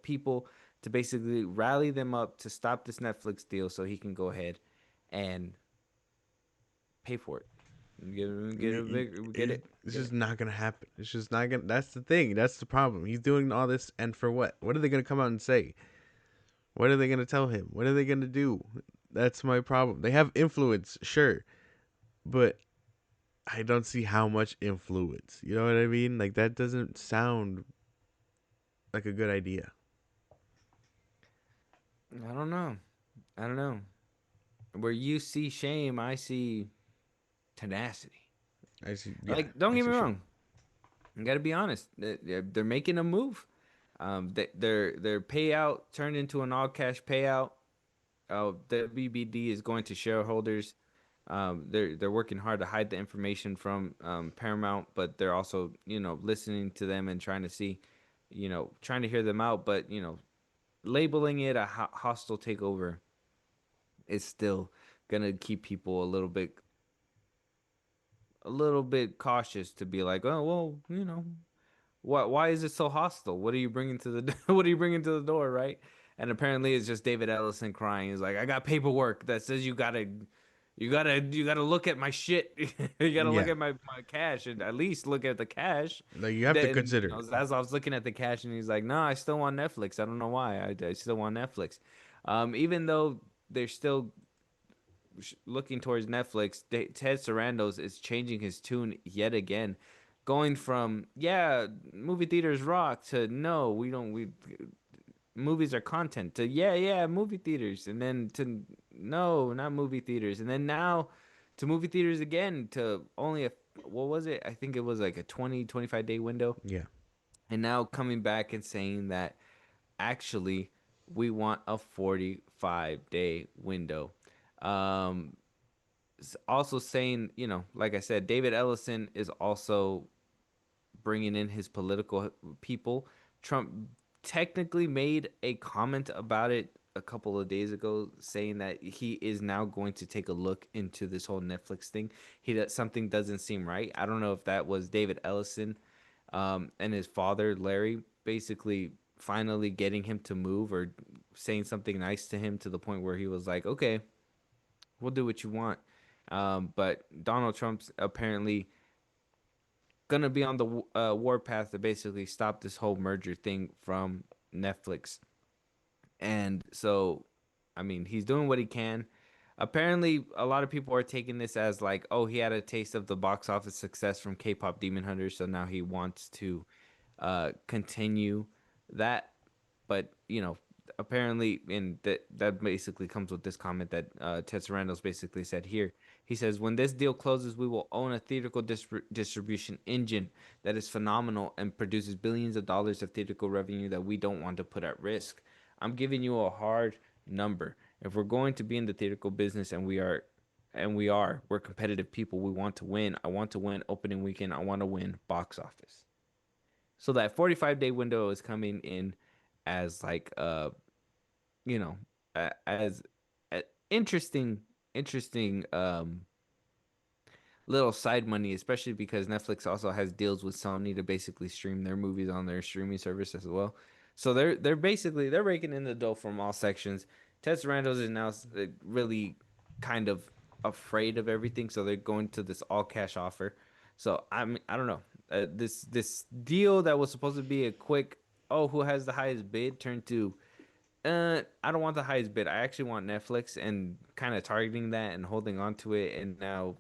[SPEAKER 1] people to basically rally them up to stop this Netflix deal so he can go ahead and pay for it. Get it,
[SPEAKER 2] It's
[SPEAKER 1] get
[SPEAKER 2] just
[SPEAKER 1] it.
[SPEAKER 2] not gonna happen. It's just not gonna. That's the thing. That's the problem. He's doing all this, and for what? What are they gonna come out and say? What are they gonna tell him? What are they gonna do? That's my problem. They have influence, sure, but I don't see how much influence. You know what I mean? Like that doesn't sound like a good idea.
[SPEAKER 1] I don't know. I don't know. Where you see shame, I see tenacity.
[SPEAKER 2] I see. Yeah,
[SPEAKER 1] Like, don't
[SPEAKER 2] I
[SPEAKER 1] get me
[SPEAKER 2] see shame.
[SPEAKER 1] wrong. You got to be honest. They're making a move. Their payout turned into an all cash payout. WBD is going to shareholders. They're working hard to hide the information from Paramount, but they're also listening to them and trying to see, trying to hear them out. But labeling it a hostile takeover is still gonna keep people a little bit cautious to be like, oh well, why is it so hostile? What are you bringing to the what are you bringing to the door, right? And apparently it's just David Ellison crying. He's like, I got paperwork that says you gotta look at my shit. You gotta look
[SPEAKER 2] Yeah,
[SPEAKER 1] at my cash and at least look at the cash.
[SPEAKER 2] like you have to
[SPEAKER 1] Then
[SPEAKER 2] consider it.
[SPEAKER 1] as I was looking at the cash and he's like, no, I still want Netflix. I don't know why. I still want Netflix. Even though they're still looking towards Netflix, Ted Sarandos is changing his tune yet again, going from yeah, movie theaters rock to no, we don't we movies are content to yeah, movie theaters and then to no, not movie theaters and then now to movie theaters again to only a what was it? I think it was like a 20-25 day window.
[SPEAKER 2] Yeah,
[SPEAKER 1] And now coming back and saying that actually we want a 45-day window. Um, also saying, like I said, David Ellison is also bringing in his political people. Trump technically made a comment about it a couple of days ago, saying that he is now going to take a look into this whole Netflix thing. He that something doesn't seem right. I don't know if that was David Ellison, and his father Larry basically finally getting him to move or saying something nice to him to the point where he was like, okay, we'll do what you want. But Donald Trump's apparently gonna be on the warpath to basically stop this whole merger thing from Netflix. And so, I mean, he's doing what he can. Apparently, a lot of people are taking this as like, oh, he had a taste of the box office success from K-pop Demon Hunters, so now he wants to continue that. But apparently, and that basically comes with this comment that Ted Sarandos basically said here. He says, "When this deal closes, we will own a theatrical distribution engine that is phenomenal and produces billions of dollars of theatrical revenue that we don't want to put at risk. I'm giving you a hard number. If we're going to be in the theatrical business, we're competitive people. We want to win. I want to win opening weekend. I want to win box office." So that 45-day window is coming in as like you know as interesting interesting little side money, especially because Netflix also has deals with Sony to basically stream their movies on their streaming service as well. So they're basically they're raking in the dough from all sections. Ted Sarandos is now really kind of afraid of everything, so they're going to this all cash offer. So I don't know. This deal that was supposed to be a quick, oh, who has the highest bid turned to, I don't want the highest bid. I actually want Netflix, and kind of targeting that and holding on to it. And now,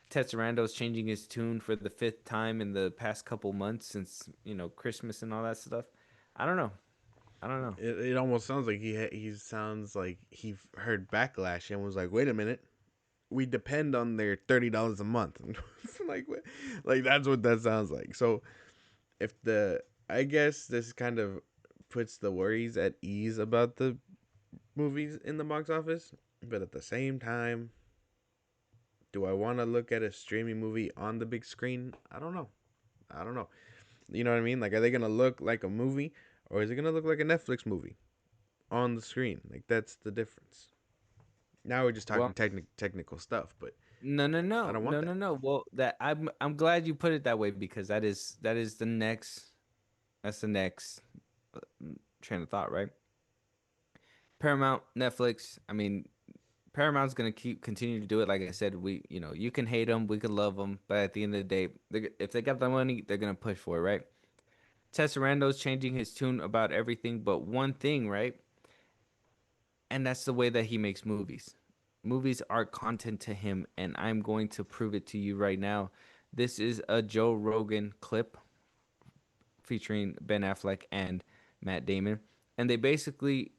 [SPEAKER 1] Ted Sarandos changing his tune for the fifth time in the past couple months since, Christmas and all that stuff. I don't know. I don't know.
[SPEAKER 2] It almost sounds like he sounds like he heard backlash and was like, wait a minute, we depend on their $30 a month. like what? Like that's what that sounds like. So if the I guess this kind of puts the worries at ease about the movies in the box office, but at the same time, do I want to look at a streaming movie on the big screen? I don't know. I don't know. You know what I mean? Like, are they gonna look like a movie, or is it gonna look like a Netflix movie on the screen? Like, that's the difference. Now we're just talking
[SPEAKER 1] Well,
[SPEAKER 2] technical stuff, but
[SPEAKER 1] no, no,
[SPEAKER 2] I
[SPEAKER 1] no,
[SPEAKER 2] don't want
[SPEAKER 1] no,
[SPEAKER 2] that.
[SPEAKER 1] no, no. Well, that I'm glad you put it that way because that is the next that's the next uh, train of thought, right? Paramount, Netflix. I mean, Paramount's gonna keep continue to do it. Like I said, you can hate them, we can love them, but at the end of the day, if they got the money, they're gonna push for it, right? Tesserando's changing his tune about everything but one thing, right? And that's the way that he makes movies. Movies are content to him, and I'm going to prove it to you right now. This is a Joe Rogan clip featuring Ben Affleck and Matt Damon, and they basically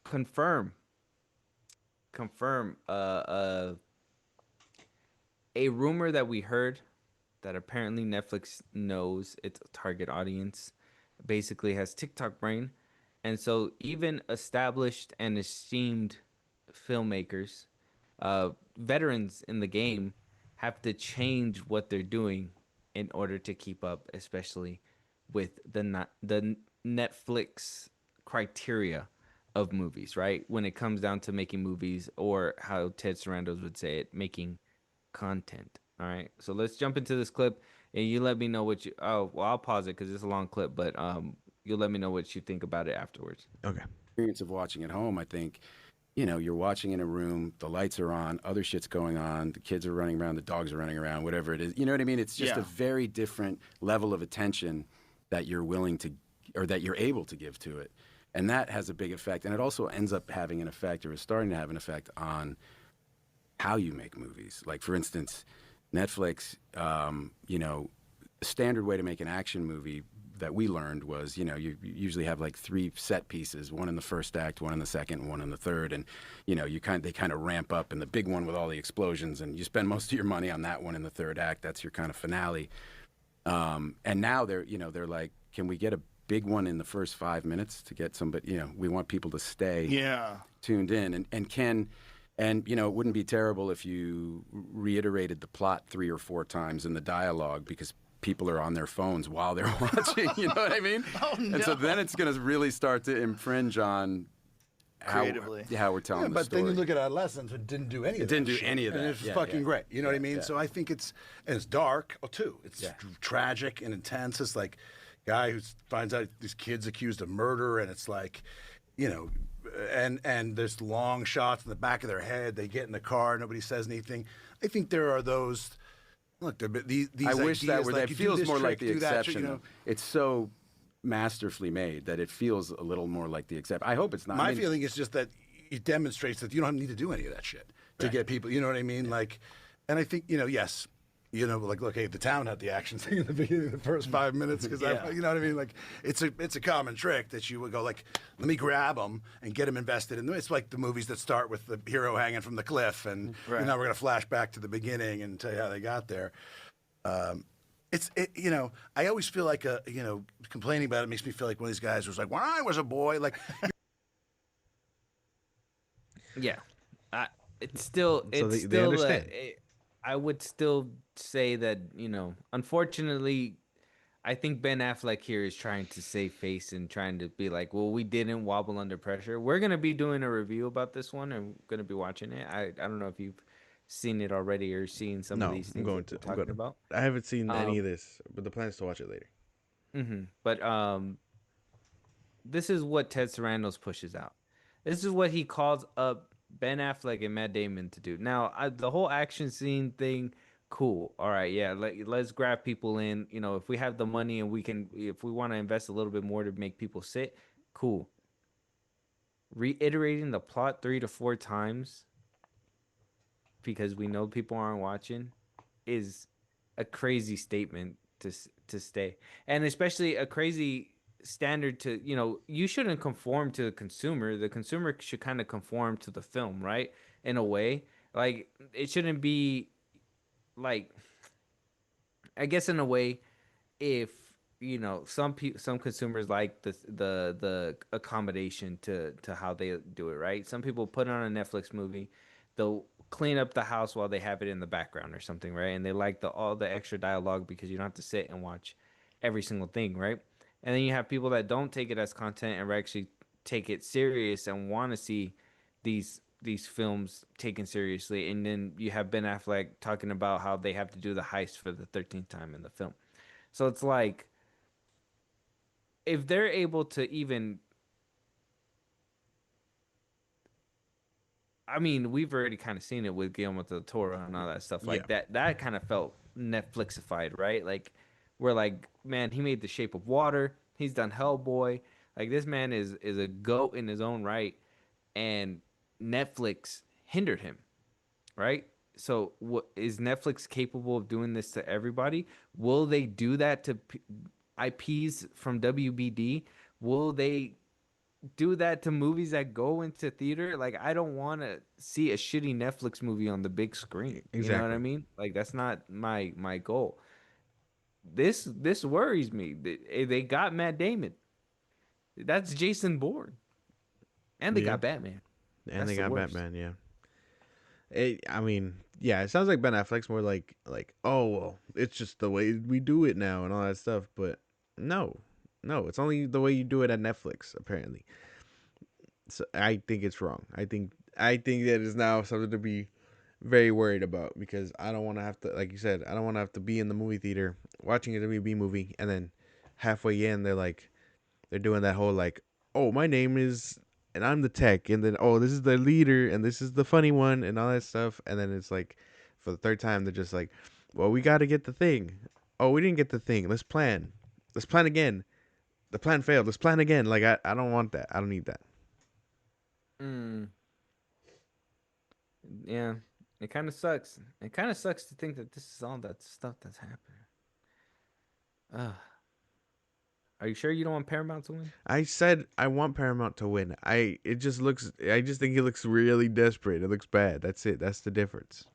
[SPEAKER 1] confirm confirm a rumor that we heard that apparently Netflix knows its target audience basically has TikTok brain. And so even established and esteemed filmmakers, veterans in the game, have to change what they're doing in order to keep up, especially with the Netflix criteria of movies, right? When it comes down to making movies, or how Ted Sarandos would say it, making content. All right. So let's jump into this clip, and you let me know what you. Oh, well, I'll pause it because it's a long clip, but you'll let me know what you think about it afterwards.
[SPEAKER 2] Okay.
[SPEAKER 3] Experience of watching at home, I think, you're watching in a room, the lights are on, other shit's going on, the kids are running around, the dogs are running around, whatever it is. You know what I mean? It's just a very different level of attention that you're willing to, or that you're able to give to it. And that has a big effect. And it also ends up having an effect, or is starting to have an effect on how you make movies. Like, for instance, Netflix, the standard way to make an action movie that we learned was, you usually have like 3 set pieces, one in the first act, one in the second, and one in the third. And, they kind of ramp up, and the big one with all the explosions, and you spend most of your money on that one in the third act. That's your kind of finale. And now they're like, can we get a big one in the first 5 minutes to get somebody, we want people to stay tuned in, and it wouldn't be terrible if you reiterated the plot 3 or 4 times in the dialogue, because people are on their phones while they're watching, you know what I mean?
[SPEAKER 4] Oh, no.
[SPEAKER 3] And so then it's going to really start to infringe on
[SPEAKER 4] Creatively.
[SPEAKER 3] how we're telling the
[SPEAKER 5] but
[SPEAKER 3] story.
[SPEAKER 5] then you look at Adolescence, it didn't do any of that.
[SPEAKER 3] didn't do
[SPEAKER 5] shit.
[SPEAKER 3] any of
[SPEAKER 5] And
[SPEAKER 3] that.
[SPEAKER 5] it's
[SPEAKER 3] Yeah,
[SPEAKER 5] fucking
[SPEAKER 3] yeah.
[SPEAKER 5] great. You know what I mean?
[SPEAKER 3] Yeah.
[SPEAKER 5] So I think it's dark too. It's
[SPEAKER 3] Yeah.
[SPEAKER 5] tragic and intense. It's like guy who finds out this kid's accused of murder, and it's like, and there's long shots in the back of their head. They get in the car, nobody says anything. I think there are those. Look, these
[SPEAKER 3] I wish that
[SPEAKER 5] ideas,
[SPEAKER 3] were
[SPEAKER 5] like,
[SPEAKER 3] that
[SPEAKER 5] you do
[SPEAKER 3] feels
[SPEAKER 5] this
[SPEAKER 3] more
[SPEAKER 5] trick,
[SPEAKER 3] like the
[SPEAKER 5] do that trick,
[SPEAKER 3] exception.
[SPEAKER 5] you know.
[SPEAKER 3] It's so masterfully made that it feels a little more like the exception. I hope it's not.
[SPEAKER 5] My
[SPEAKER 3] I mean,
[SPEAKER 5] feeling is just that it demonstrates that you don't need to do any of that shit to get people. You know what I mean? Like, and I think yes, like look, hey, the town had the action thing in the beginning, the first 5 minutes, because you know what I mean? Like, it's a common trick that you would go like, let me grab them and get them invested in. It's like the movies that start with the hero hanging from the cliff, and now we're gonna flash back to the beginning and tell you how they got there. I always feel like complaining about it makes me feel like one of these guys was like, when I was a boy, like.
[SPEAKER 1] Yeah, it's still
[SPEAKER 2] So
[SPEAKER 1] it's
[SPEAKER 2] they
[SPEAKER 1] still
[SPEAKER 2] understand.
[SPEAKER 1] I would still say that unfortunately, I think Ben Affleck here is trying to save face and trying to be like, well, we didn't wobble under pressure. We're gonna be doing a review about this one, and we're gonna be watching it. I don't know if you've seen it already or seen some of
[SPEAKER 2] No,
[SPEAKER 1] these
[SPEAKER 2] I'm
[SPEAKER 1] things
[SPEAKER 2] going
[SPEAKER 1] that
[SPEAKER 2] to.
[SPEAKER 1] we're
[SPEAKER 2] I'm
[SPEAKER 1] talking
[SPEAKER 2] gonna.
[SPEAKER 1] about.
[SPEAKER 2] I haven't seen any of
[SPEAKER 1] Um,
[SPEAKER 2] this, but the plan is to watch it later.
[SPEAKER 1] but this is what Ted Sarandos pushes out. This is what he calls up Ben Affleck and Matt Damon to do. Now, the whole action scene thing, cool. All right, yeah, let's grab people in. You know, if we have the money and we can, if we want to invest a little bit more to make people sit, cool. Reiterating the plot 3 to 4 times because we know people aren't watching is a crazy statement to stay, and especially a crazy standard to you shouldn't conform to the consumer. The consumer should kind of conform to the film, right? In a way, like it shouldn't be like I guess in a way if some consumers like the accommodation to how they do it, right? Some people put on a Netflix movie, they'll clean up the house while they have it in the background or something, right? And they like the all the extra dialogue because you don't have to sit and watch every single thing, right? And then you have people that don't take it as content and actually take it serious and want to see these films taken seriously. And then you have Ben Affleck talking about how they have to do the heist for the 13th time in the film. So it's like if they're able to even, I mean, we've already kind of seen it with Guillermo del Toro and all that stuff
[SPEAKER 2] Yeah.
[SPEAKER 1] like that. That kind of felt Netflixified, right? Like we're like, man, he made The Shape of Water. He's done Hellboy. Like this man is a goat in his own right, and Netflix hindered him, right? So, what is Netflix capable of doing this to everybody? Will they do that to IPs from WBD? Will they do that to movies that go into theater? Like, I don't want to see a shitty Netflix movie on the big screen. You know what I
[SPEAKER 2] Exactly.
[SPEAKER 1] mean? Like, that's not my goal. This worries me. They got Matt Damon. That's Jason Bourne, and they
[SPEAKER 2] Yeah.
[SPEAKER 1] got Batman.
[SPEAKER 2] And
[SPEAKER 1] That's
[SPEAKER 2] they
[SPEAKER 1] the
[SPEAKER 2] got
[SPEAKER 1] worst.
[SPEAKER 2] Batman. Yeah. I mean, yeah. It sounds like Ben Affleck's more like oh well, it's just the way we do it now and all that stuff. But no, no, it's only the way you do it at Netflix apparently. So I think it's wrong. I think that is now something to be very worried about because I don't want to have to, like you said, I don't want to have to be in the movie theater watching a WB movie and then halfway in they're doing that whole like, oh, my name is and I'm the tech and then oh, this is the leader and this is the funny one and all that stuff and then it's like for the third time they're just like, well, we got to get the thing. Oh, we didn't get the thing. Let's plan. Let's plan again. The plan failed. Let's plan again. Like I don't want that. I don't need that.
[SPEAKER 1] Mm, yeah, it kind of sucks. It kind of sucks to think that this is all that stuff that's happening. Ugh. Are you sure you don't want Paramount to win?
[SPEAKER 2] I said I want Paramount to win. I just think it looks really desperate. It looks bad. That's it. That's the difference.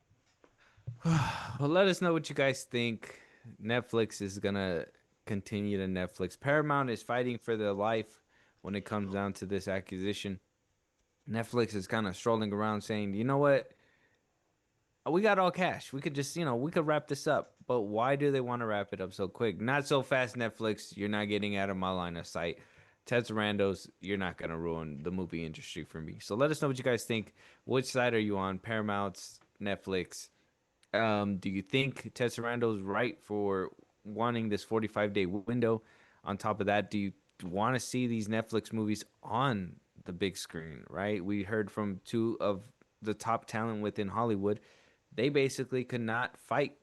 [SPEAKER 1] Well, let us know what you guys think. Netflix is gonna continue to Netflix. Paramount is fighting for their life when it comes down to this acquisition. Netflix is kind of strolling around saying, you know what? We got all cash. We could just, we could wrap this up. But why do they want to wrap it up so quick? Not so fast, Netflix. You're not getting out of my line of sight. Ted Sarandos, you're not going to ruin the movie industry for me. So let us know what you guys think. Which side are you on? Paramount's, Netflix? Do you think Ted Sarandos right for wanting this 45-day window? On top of that, do you want to see these Netflix movies on the big screen, right? We heard from two of the top talent within Hollywood. They basically could not fight.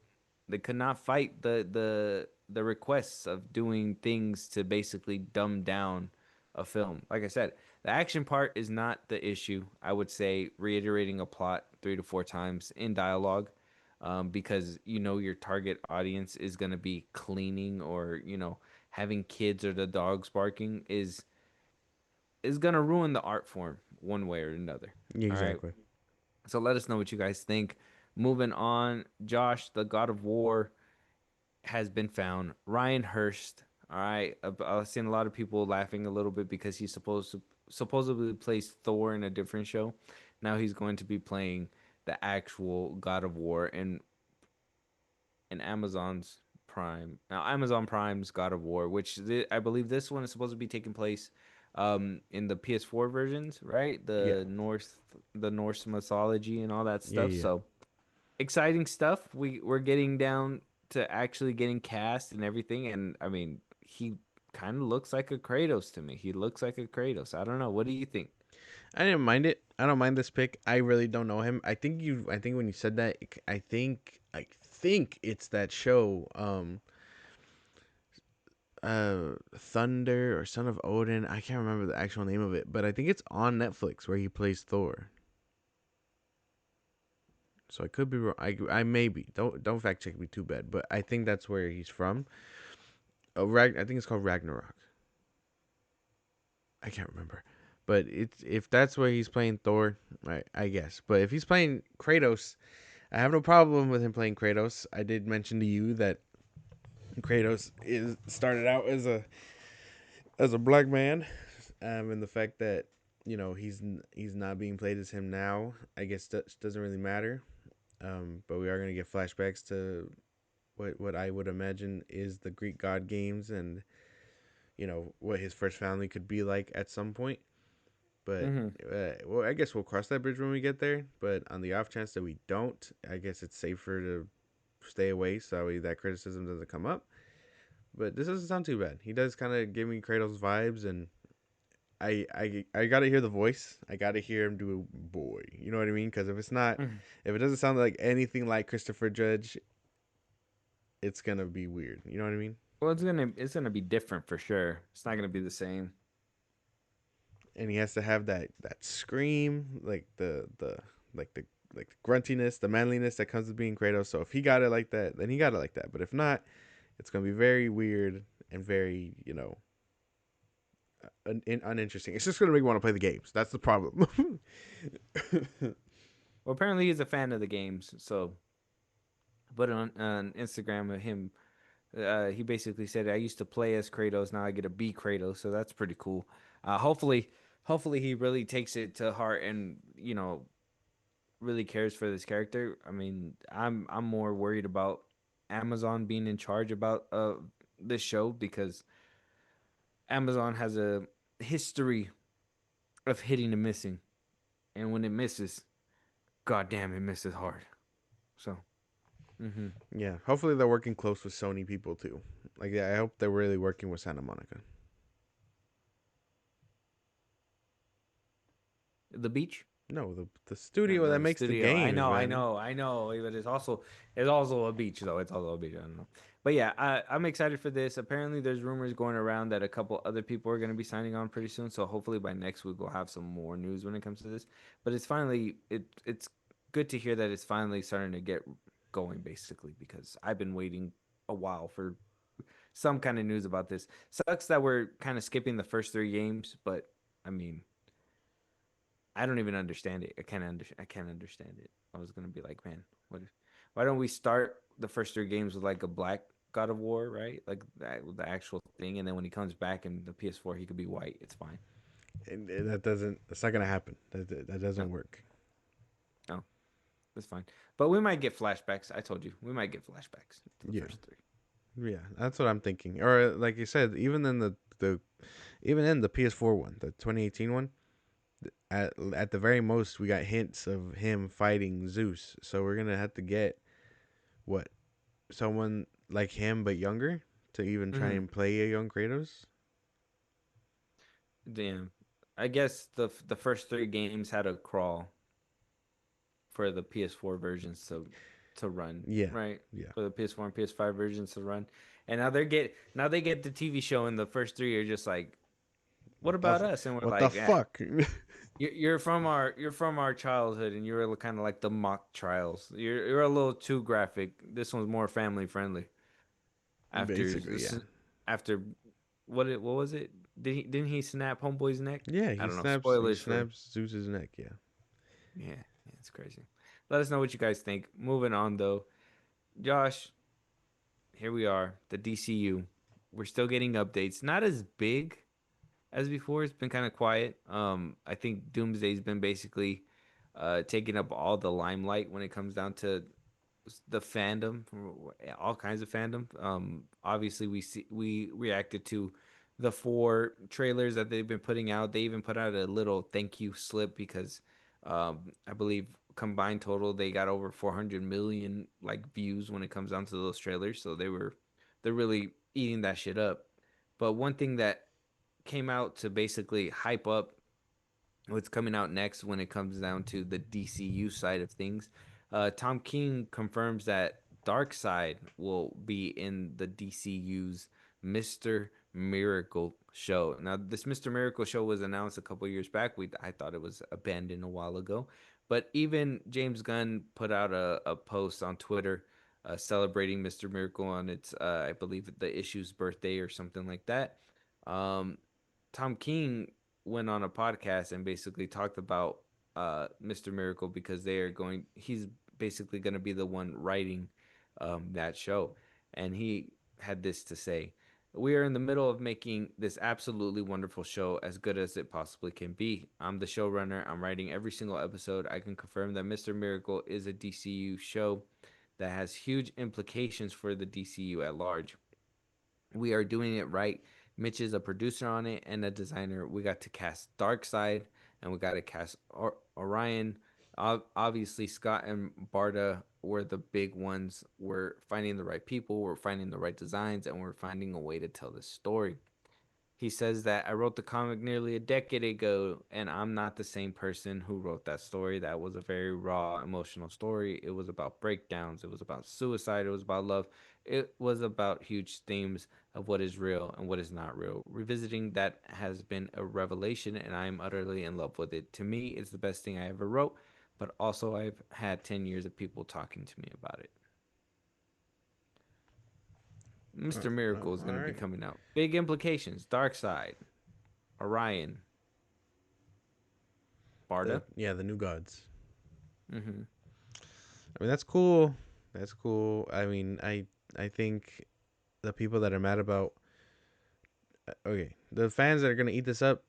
[SPEAKER 1] They could not fight the requests of doing things to basically dumb down a film. Like I said, the action part is not the issue. I would say reiterating a plot 3 to 4 times in dialogue, because your target audience is going to be cleaning or having kids or the dogs barking is going to ruin the art form one way or another. All right.
[SPEAKER 2] Exactly.
[SPEAKER 1] So let us know what you guys think. Moving on, Josh, the God of War has been found. Ryan Hurst. All right, I've seen a lot of people laughing a little bit because he's supposedly plays Thor in a different show. Now he's going to be playing the actual God of War in Amazon's Prime. Now Amazon Prime's God of War, which I believe this one is supposed to be taking place in the PS4 versions, right?
[SPEAKER 2] Yeah.
[SPEAKER 1] The Norse mythology and all that
[SPEAKER 2] Yeah.
[SPEAKER 1] stuff.
[SPEAKER 2] Yeah.
[SPEAKER 1] So exciting stuff. We're getting down to actually getting cast and everything, and I mean, he kind of looks like a Kratos to me. He looks like a Kratos. I don't know. What do you think?
[SPEAKER 2] I didn't mind it. I don't mind this pick. I really don't know him. I think you. I think when you said that, I think. I think it's that show. Thunder or Son of Odin. I can't remember the actual name of it, but I think it's on Netflix where he plays Thor. So I could be wrong. I may be. Don't fact check me too bad, but I think that's where he's from. I think it's called Ragnarok. I can't remember, but it's if that's where he's playing Thor, I guess. But if he's playing Kratos, I have no problem with him playing Kratos. I did mention to you that Kratos is started out as a black man, and the fact that he's not being played as him now, I guess doesn't really matter. But we are gonna get flashbacks to what I would imagine is the Greek god games and what his first family could be like at some point. But
[SPEAKER 1] Mm-hmm.
[SPEAKER 2] well, I guess we'll cross that bridge when we get there. But on the off chance that we don't, I guess it's safer to stay away so that criticism doesn't come up. But this doesn't sound too bad. He does kind of give me Kratos vibes, and I gotta hear the voice. I gotta hear him do a boy. You know what I mean? Because if it doesn't sound like anything like Christopher Judge, it's gonna be weird. You know what I mean?
[SPEAKER 1] Well, it's gonna be different for sure. It's not gonna be the same.
[SPEAKER 2] And he has to have that scream, like the like the gruntiness, the manliness that comes with being Kratos. So if he got it like that, then he got it like that. But if not, it's gonna be very weird and very uninteresting. It's just gonna make me want to play the games. That's the problem.
[SPEAKER 1] Well, apparently he's a fan of the games, so put it on Instagram of him. He basically said, "I used to play as Kratos, now I get to be Kratos," so that's pretty cool. Hopefully he really takes it to heart and really cares for this character. I mean, I'm more worried about Amazon being in charge about this show because Amazon has a history of hitting and missing, and when it misses, goddamn, it misses hard. So, hmm
[SPEAKER 2] Yeah, hopefully they're working close with Sony people too. Like, yeah, I hope they're really working with Santa Monica.
[SPEAKER 1] the beach.
[SPEAKER 2] No, the
[SPEAKER 1] No,
[SPEAKER 2] studio
[SPEAKER 1] no,
[SPEAKER 2] that
[SPEAKER 1] the
[SPEAKER 2] makes the
[SPEAKER 1] studio. I
[SPEAKER 2] games,
[SPEAKER 1] know, I
[SPEAKER 2] man.
[SPEAKER 1] know, I know. But it's also a beach though. It's also a beach. I don't know. But yeah, I'm excited for this. Apparently, there's rumors going around that a couple other people are going to be signing on pretty soon. So hopefully by next week we'll have some more news when it comes to this. But it's good to hear that it's finally starting to get going basically because I've been waiting a while for some kind of news about this. Sucks that we're kind of skipping the first three games, but I mean, I don't even understand it. I can't understand it. I was gonna be like, man, why don't we start the first three games with like a black God of War, right? Like that, the actual thing, and then when he comes back in the PS4, he could be white. It's fine.
[SPEAKER 2] And that doesn't. That's not gonna happen. That doesn't
[SPEAKER 1] No,
[SPEAKER 2] work.
[SPEAKER 1] no, it's fine. But we might get flashbacks. I told you, we might get flashbacks to the
[SPEAKER 2] Yeah,
[SPEAKER 1] first three.
[SPEAKER 2] yeah. That's what I'm thinking. Or like you said, even in the PS4 one, the 2018 one, at the very most, we got hints of him fighting Zeus. So we're gonna have to get what someone like him but younger to even try
[SPEAKER 1] Mm-hmm.
[SPEAKER 2] and play a young Kratos.
[SPEAKER 1] Damn. I guess the first three games had a crawl for the PS4 versions to run,
[SPEAKER 2] Yeah,
[SPEAKER 1] right?
[SPEAKER 2] yeah.
[SPEAKER 1] For the PS4 and PS5 versions to run. And now they get the TV show and the first three are just like, what about us? And we're
[SPEAKER 2] What the
[SPEAKER 1] like, ah,
[SPEAKER 2] fuck?
[SPEAKER 1] you're from our childhood and you're kind of like the mock trials. You're a little too graphic. This one's more family friendly. After
[SPEAKER 2] Basically, yeah.
[SPEAKER 1] after what was it? Didn't he snap Homeboy's neck?
[SPEAKER 2] Yeah,
[SPEAKER 1] I
[SPEAKER 2] he
[SPEAKER 1] don't know.
[SPEAKER 2] snaps he
[SPEAKER 1] Spoilers for
[SPEAKER 2] snaps Zeus's neck, yeah.
[SPEAKER 1] yeah, it's crazy. Let us know what you guys think. Moving on though, Josh, here we are, the DCU. We're still getting updates. Not as big as before. It's been kind of quiet. I think Doomsday's been basically taking up all the limelight when it comes down to the fandom, all kinds of fandom. Obviously we reacted to the four trailers that they've been putting out. They even put out a little thank you slip because I believe combined total, they got over 400 million like views when it comes down to those trailers. So they're really eating that shit up. But one thing that came out to basically hype up what's coming out next when it comes down to the DCU side of things. Tom King confirms that Darkseid will be in the DCU's Mr. Miracle show. Now, this Mr. Miracle show was announced a couple years back. I thought it was abandoned a while ago, but even James Gunn put out a post on Twitter celebrating Mr. Miracle on its, I believe, the issue's birthday or something like that. Um, Tom King went on a podcast and basically talked about Mr. Miracle because he's basically going to be the one writing that show. And he had this to say: "We are in the middle of making this absolutely wonderful show as good as it possibly can be. I'm the showrunner. I'm writing every single episode. I can confirm that Mr. Miracle is a DCU show that has huge implications for the DCU at large. We are doing it right. Mitch is a producer on it and a designer. We got to cast Darkseid and we got to cast Orion. Obviously, Scott and Barda were the big ones. We're finding the right people, we're finding the right designs, and we're finding a way to tell this story." He says that I wrote the comic nearly a decade ago, and I'm not the same person who wrote that story. That was a very raw, emotional story. It was about breakdowns, it was about suicide, it was about love, it was about huge themes of what is real and what is not real. Revisiting that has been a revelation, and I am utterly in love with it. To me, it's the best thing I ever wrote, but also I've had 10 years of people talking to me about it. Mr. Miracle is
[SPEAKER 2] All
[SPEAKER 1] going to be
[SPEAKER 2] right.
[SPEAKER 1] coming out. Big implications. Darkseid, Orion, Barda.
[SPEAKER 2] The new gods.
[SPEAKER 1] Mm-hmm.
[SPEAKER 2] I mean, that's cool. That's cool. I mean, I think the people that are mad about okay, the fans that are gonna eat this up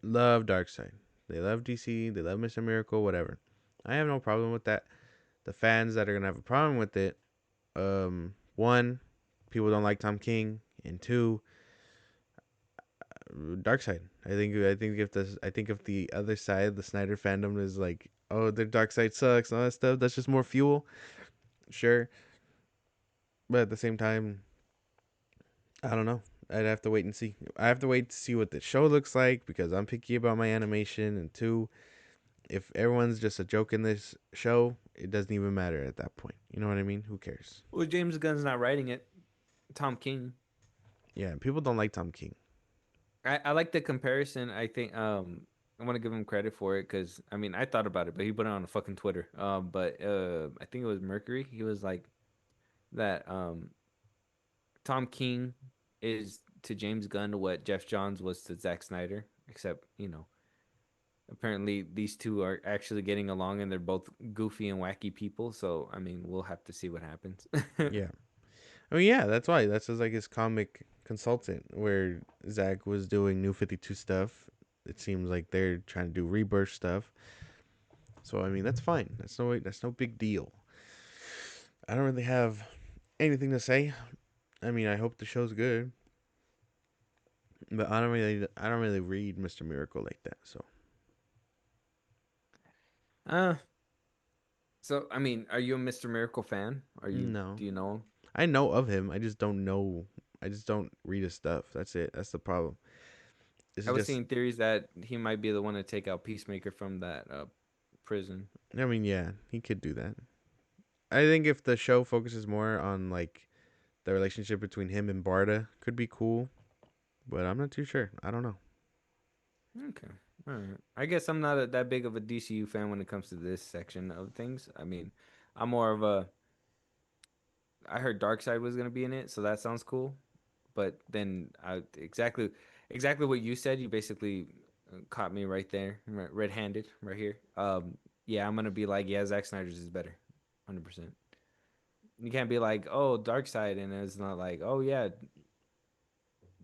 [SPEAKER 2] love Darkseid. They love DC. They love Mr. Miracle. Whatever. I have no problem with that. The fans that are gonna have a problem with it, one, people don't like Tom King, and two, Darkseid. I think if the other side, the Snyder fandom, is like, oh, the Darkseid sucks and all that stuff, that's just more fuel. Sure, but at the same time, I don't know. I'd have to wait and see. I have to wait to see what the show looks like because I'm picky about my animation. And two, if everyone's just a joke in this show, it doesn't even matter at that point. You know what I mean? Who cares?
[SPEAKER 1] Well, James Gunn's not writing it. Tom King.
[SPEAKER 2] Yeah, people don't like Tom King.
[SPEAKER 1] I like the comparison. I think I want to give him credit for it because I mean I thought about it, but he put it on a fucking Twitter. But I think it was Mercury. He was like that. Tom King is to James Gunn what Jeff Johns was to Zack Snyder, except apparently these two are actually getting along and they're both goofy and wacky people. So I mean we'll have to see what happens.
[SPEAKER 2] Yeah. I mean, yeah, that's why. That's just like his comic consultant, where Zach was doing New 52 stuff. It seems like they're trying to do Rebirth stuff. So I mean, that's fine. That's no big deal. I don't really have anything to say. I mean, I hope the show's good, but I don't really read Mr. Miracle like that. So
[SPEAKER 1] uh so I mean, are you a Mr. Miracle fan?
[SPEAKER 2] no,
[SPEAKER 1] Do you know him?
[SPEAKER 2] I know of him. I just don't know. I just don't read his stuff. That's it. That's the problem. It's
[SPEAKER 1] I was
[SPEAKER 2] just.
[SPEAKER 1] seeing theories that he might be the one to take out Peacemaker from that prison.
[SPEAKER 2] I mean, yeah, he could do that. I think if the show focuses more on like the relationship between him and Barda, could be cool, but I'm not too sure. I don't know.
[SPEAKER 1] Okay. All right. I guess I'm not that big of a DCU fan when it comes to this section of things. I mean, I'm more of a. I heard Darkseid was gonna be in it, so that sounds cool. But then exactly what you said. You basically caught me right there, red-handed, right here. Yeah, I'm gonna be like, yeah, Zack Snyder's is better, 100%. You can't be like, oh, Darkseid, and it's not like, oh yeah,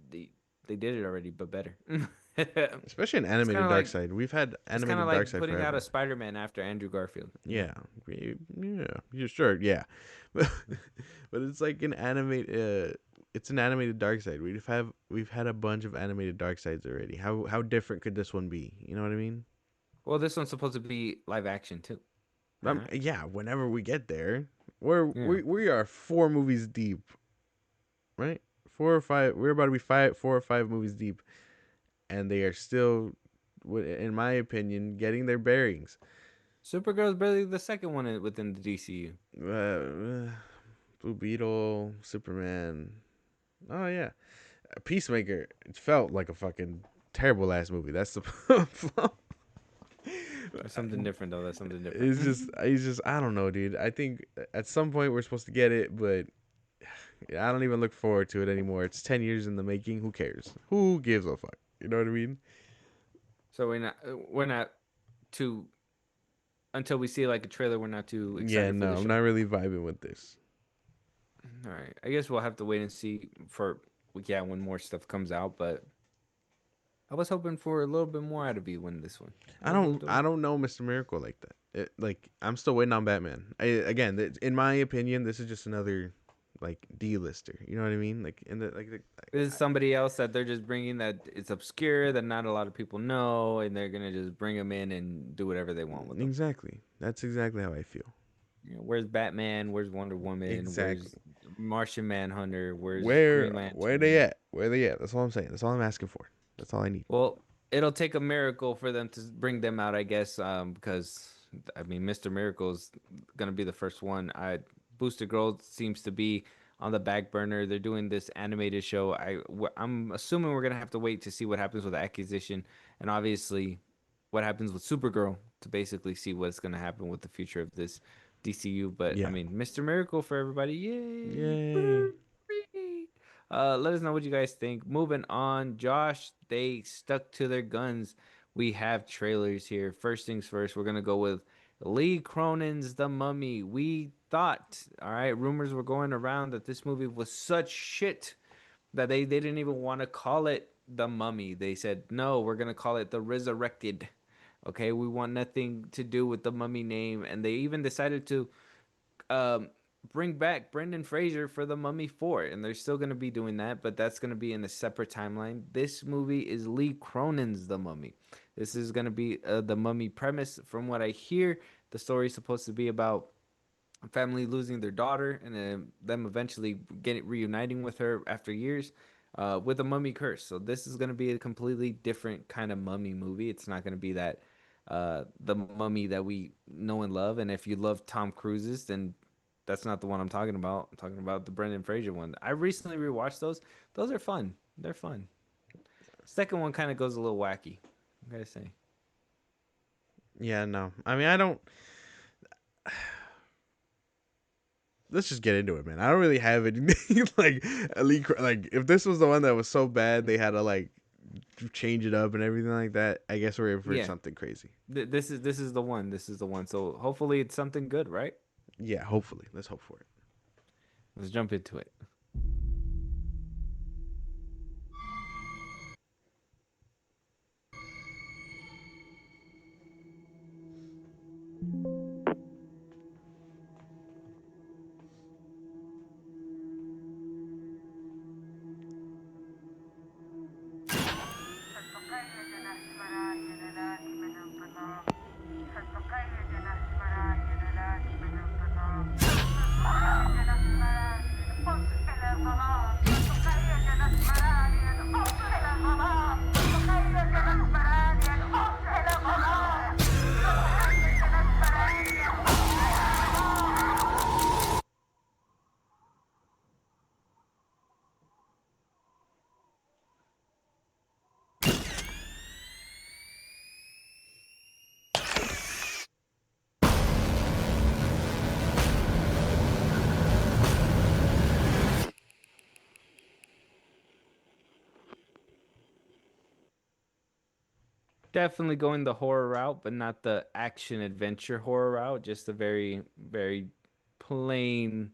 [SPEAKER 1] they they did it already, but better.
[SPEAKER 2] Especially an
[SPEAKER 1] It's kind
[SPEAKER 2] animated
[SPEAKER 1] of like
[SPEAKER 2] Darkseid. We've had
[SPEAKER 1] it's kind of
[SPEAKER 2] animated
[SPEAKER 1] like
[SPEAKER 2] Darkseid
[SPEAKER 1] putting out a
[SPEAKER 2] forever.
[SPEAKER 1] Spider-Man after Andrew Garfield.
[SPEAKER 2] Yeah, yeah, sure, yeah, but it's like an animated. It's an animated Darkseid. We've had a bunch of animated Darkseids already. How different could this one be? You know what I mean?
[SPEAKER 1] Well, this one's supposed to be live action too.
[SPEAKER 2] Yeah, whenever we get there, we're
[SPEAKER 1] Yeah.
[SPEAKER 2] we are 4 movies deep, right? 4 or 5. We're about to be 4 or 5 movies deep, and they are still, in my opinion, getting their bearings.
[SPEAKER 1] Supergirl's barely the second one within the DCU.
[SPEAKER 2] Blue Beetle, Superman. Oh yeah, Peacemaker. It felt like a fucking terrible ass movie. That's the flaw.
[SPEAKER 1] That's something different though. That's something different.
[SPEAKER 2] It's just I don't know, dude. I think at some point we're supposed to get it, but I don't even look forward to it anymore. It's 10 years in the making. Who cares? Who gives a fuck? You know what I mean?
[SPEAKER 1] So we're not too until we see like a trailer. We're not too
[SPEAKER 2] Yeah,
[SPEAKER 1] excited for
[SPEAKER 2] no,
[SPEAKER 1] the
[SPEAKER 2] I'm
[SPEAKER 1] show.
[SPEAKER 2] not really vibing with this.
[SPEAKER 1] All right, I guess we'll have to wait and see for when more stuff comes out. But I was hoping for a little bit more out of you when this one.
[SPEAKER 2] I don't know Mr. Miracle like that. Like I'm still waiting on Batman. In my opinion, this is just another like D-lister. You know what I mean? Like in the like.
[SPEAKER 1] This is somebody else that they're just bringing that it's obscure that not a lot of people know, and they're gonna just bring them in and do whatever they want with them.
[SPEAKER 2] Exactly. That's exactly how I feel.
[SPEAKER 1] Where's Batman? Where's Wonder Woman? Where's
[SPEAKER 2] Exactly.
[SPEAKER 1] Martian Manhunter? Where's
[SPEAKER 2] Where
[SPEAKER 1] Green
[SPEAKER 2] where they
[SPEAKER 1] Lantern?
[SPEAKER 2] at? Where they at? That's all I'm saying. That's all I'm asking for. That's all I need.
[SPEAKER 1] Well, it'll take a miracle for them to bring them out, I guess, because I mean, Mr. Miracle's gonna be the first one. Booster Girl seems to be on the back burner. They're doing this animated show. I'm assuming we're gonna have to wait to see what happens with the acquisition, and obviously, what happens with Supergirl to basically see what's gonna happen with the future of this DCU. But I
[SPEAKER 2] Yeah.
[SPEAKER 1] mean, Mr. Miracle for everybody, yay!
[SPEAKER 2] Yay.
[SPEAKER 1] Let us know what you guys think. Moving on, Josh, they stuck to their guns. We have trailers here. First things first, we're gonna go with Lee Cronin's The Mummy. We thought, all right, rumors were going around that this movie was such shit that they didn't even want to call it The Mummy. They said, no, we're gonna call it The Resurrected. Okay, we want nothing to do with the Mummy name, and they even decided to um, bring back Brendan Fraser for The Mummy 4, and they're still going to be doing that, but that's going to be in a separate timeline. This movie is Lee Cronin's The Mummy. This is going to be the Mummy premise. From what I hear, the story is supposed to be about a family losing their daughter and them eventually reuniting with her after years with a mummy curse. So this is going to be a completely different kind of mummy movie. It's not going to be that the mummy that we know and love. And if you love Tom Cruise's, then that's not the one I'm talking about. I'm talking about the Brendan Fraser one. I recently rewatched those. Those are fun. They're fun. Second one kind of goes a little wacky, I gotta say.
[SPEAKER 2] Yeah, no. I mean, I don't. Let's just get into it, man. I don't really have anything like elite. Like, if this was the one that was so bad, they had to like change it up and everything like that. I guess we're in for
[SPEAKER 1] Yeah,
[SPEAKER 2] something crazy.
[SPEAKER 1] this is the one. This is the one. So hopefully it's something good, right?
[SPEAKER 2] Yeah, hopefully. Let's hope for it.
[SPEAKER 1] Let's jump into it. Definitely going the horror route, but not the action adventure horror route. Just a very, very plain.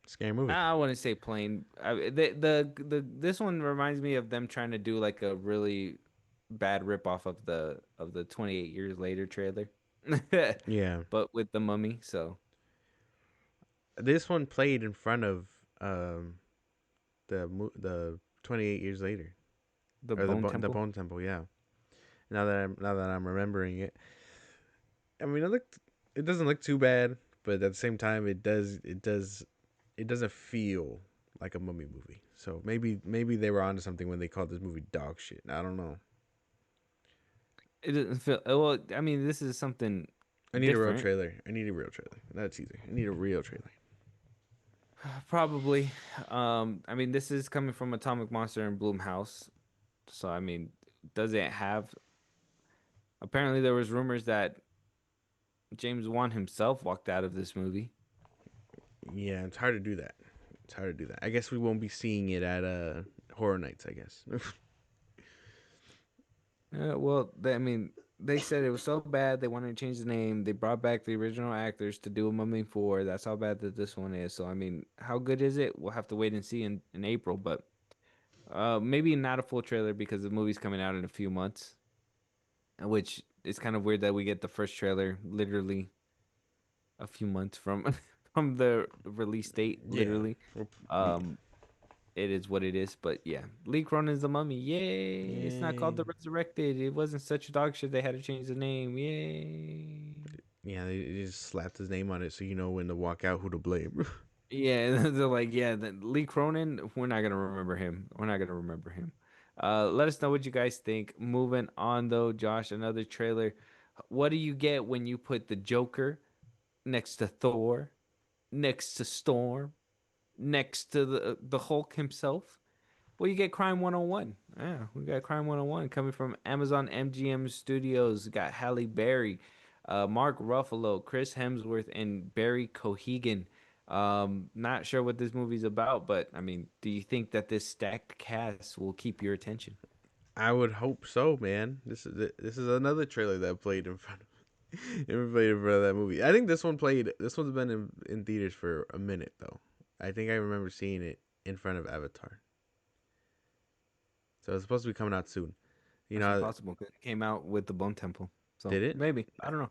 [SPEAKER 2] Scary movie.
[SPEAKER 1] I wouldn't say plain. This one reminds me of them trying to do like a really bad rip off of the 28 years later trailer,
[SPEAKER 2] Yeah.
[SPEAKER 1] but with the mummy. So
[SPEAKER 2] This one played in front of um the 28 years later,
[SPEAKER 1] the
[SPEAKER 2] or
[SPEAKER 1] Bone
[SPEAKER 2] the
[SPEAKER 1] Temple.
[SPEAKER 2] Bone Temple. Yeah. Now that I'm remembering it, I mean, it doesn't look too bad, but at the same time, it doesn't feel like a mummy movie. So maybe they were onto something when they called this movie dog shit. I don't know.
[SPEAKER 1] It doesn't feel well. I mean, this is something
[SPEAKER 2] I need
[SPEAKER 1] different.
[SPEAKER 2] a real trailer. That's easy. I need a real trailer.
[SPEAKER 1] Probably. I mean, this is coming from Atomic Monster and Blumhouse, so I mean, does it have? Apparently, there was rumors that James Wan himself walked out of this movie.
[SPEAKER 2] Yeah, it's hard to do that. I guess we won't be seeing it at Horror Nights, I guess.
[SPEAKER 1] Well, I mean, they said it was so bad they wanted to change the name. They brought back the original actors to do a Mummy 4. That's how bad that this one is. So, I mean, how good is it? We'll have to wait and see in April. But maybe not a full trailer because the movie's coming out in a few months. Which is kind of weird that we get the first trailer literally a few months from from the release date. Literally, it is what it is. But yeah, Lee Cronin's the Mummy. Yay! It's not called the Resurrected. It wasn't such a dog shit. They had to change the name. Yay!
[SPEAKER 2] Yeah, they just slapped his name on it so you know when to walk out, who to blame.
[SPEAKER 1] Yeah, they're like, yeah, Lee Cronin. We're not gonna remember him. Let us know what you guys think. Moving on though, Josh, another trailer. What do you get when you put the Joker next to Thor, next to Storm, next to the Hulk himself? Well, you get Crime 101. Yeah, we got Crime 101 coming from Amazon MGM Studios. We got Halle Berry, Mark Ruffalo, Chris Hemsworth, and Barry Cohegan. Not sure what this movie's about, but I mean, do you think that this stacked cast will keep your attention?
[SPEAKER 2] I would hope so, man. This is another trailer that played in front of that movie. I think this one's been in theaters for a minute though. I think I remember seeing it in front of Avatar. So it's supposed to be coming out soon.
[SPEAKER 1] That's possible. It came out with the Bone Temple. So
[SPEAKER 2] did it?
[SPEAKER 1] Maybe. I don't know.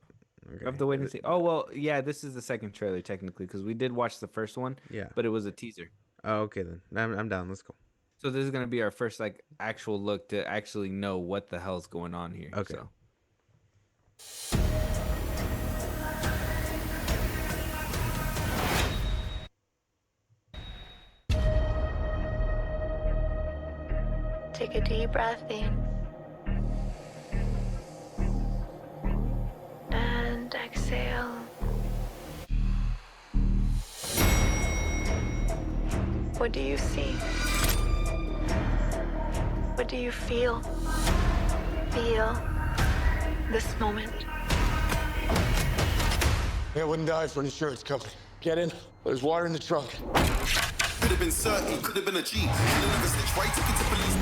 [SPEAKER 2] Okay.
[SPEAKER 1] We have to wait and see. Oh well, yeah. This is the second trailer technically because we did watch the first one.
[SPEAKER 2] Yeah.
[SPEAKER 1] But it was a teaser.
[SPEAKER 2] Oh, okay then. I'm down. Let's go.
[SPEAKER 1] So this is gonna be our first like actual look to actually know what the hell's going on here.
[SPEAKER 2] Okay.
[SPEAKER 1] So.
[SPEAKER 4] Take a deep breath in and exhale. What do you see? What do you feel? Feel this moment.
[SPEAKER 6] I wouldn't die for an insurance company. Get in. There's water in the trunk.
[SPEAKER 7] Could have been certain, could have been a G. Right, took it to police.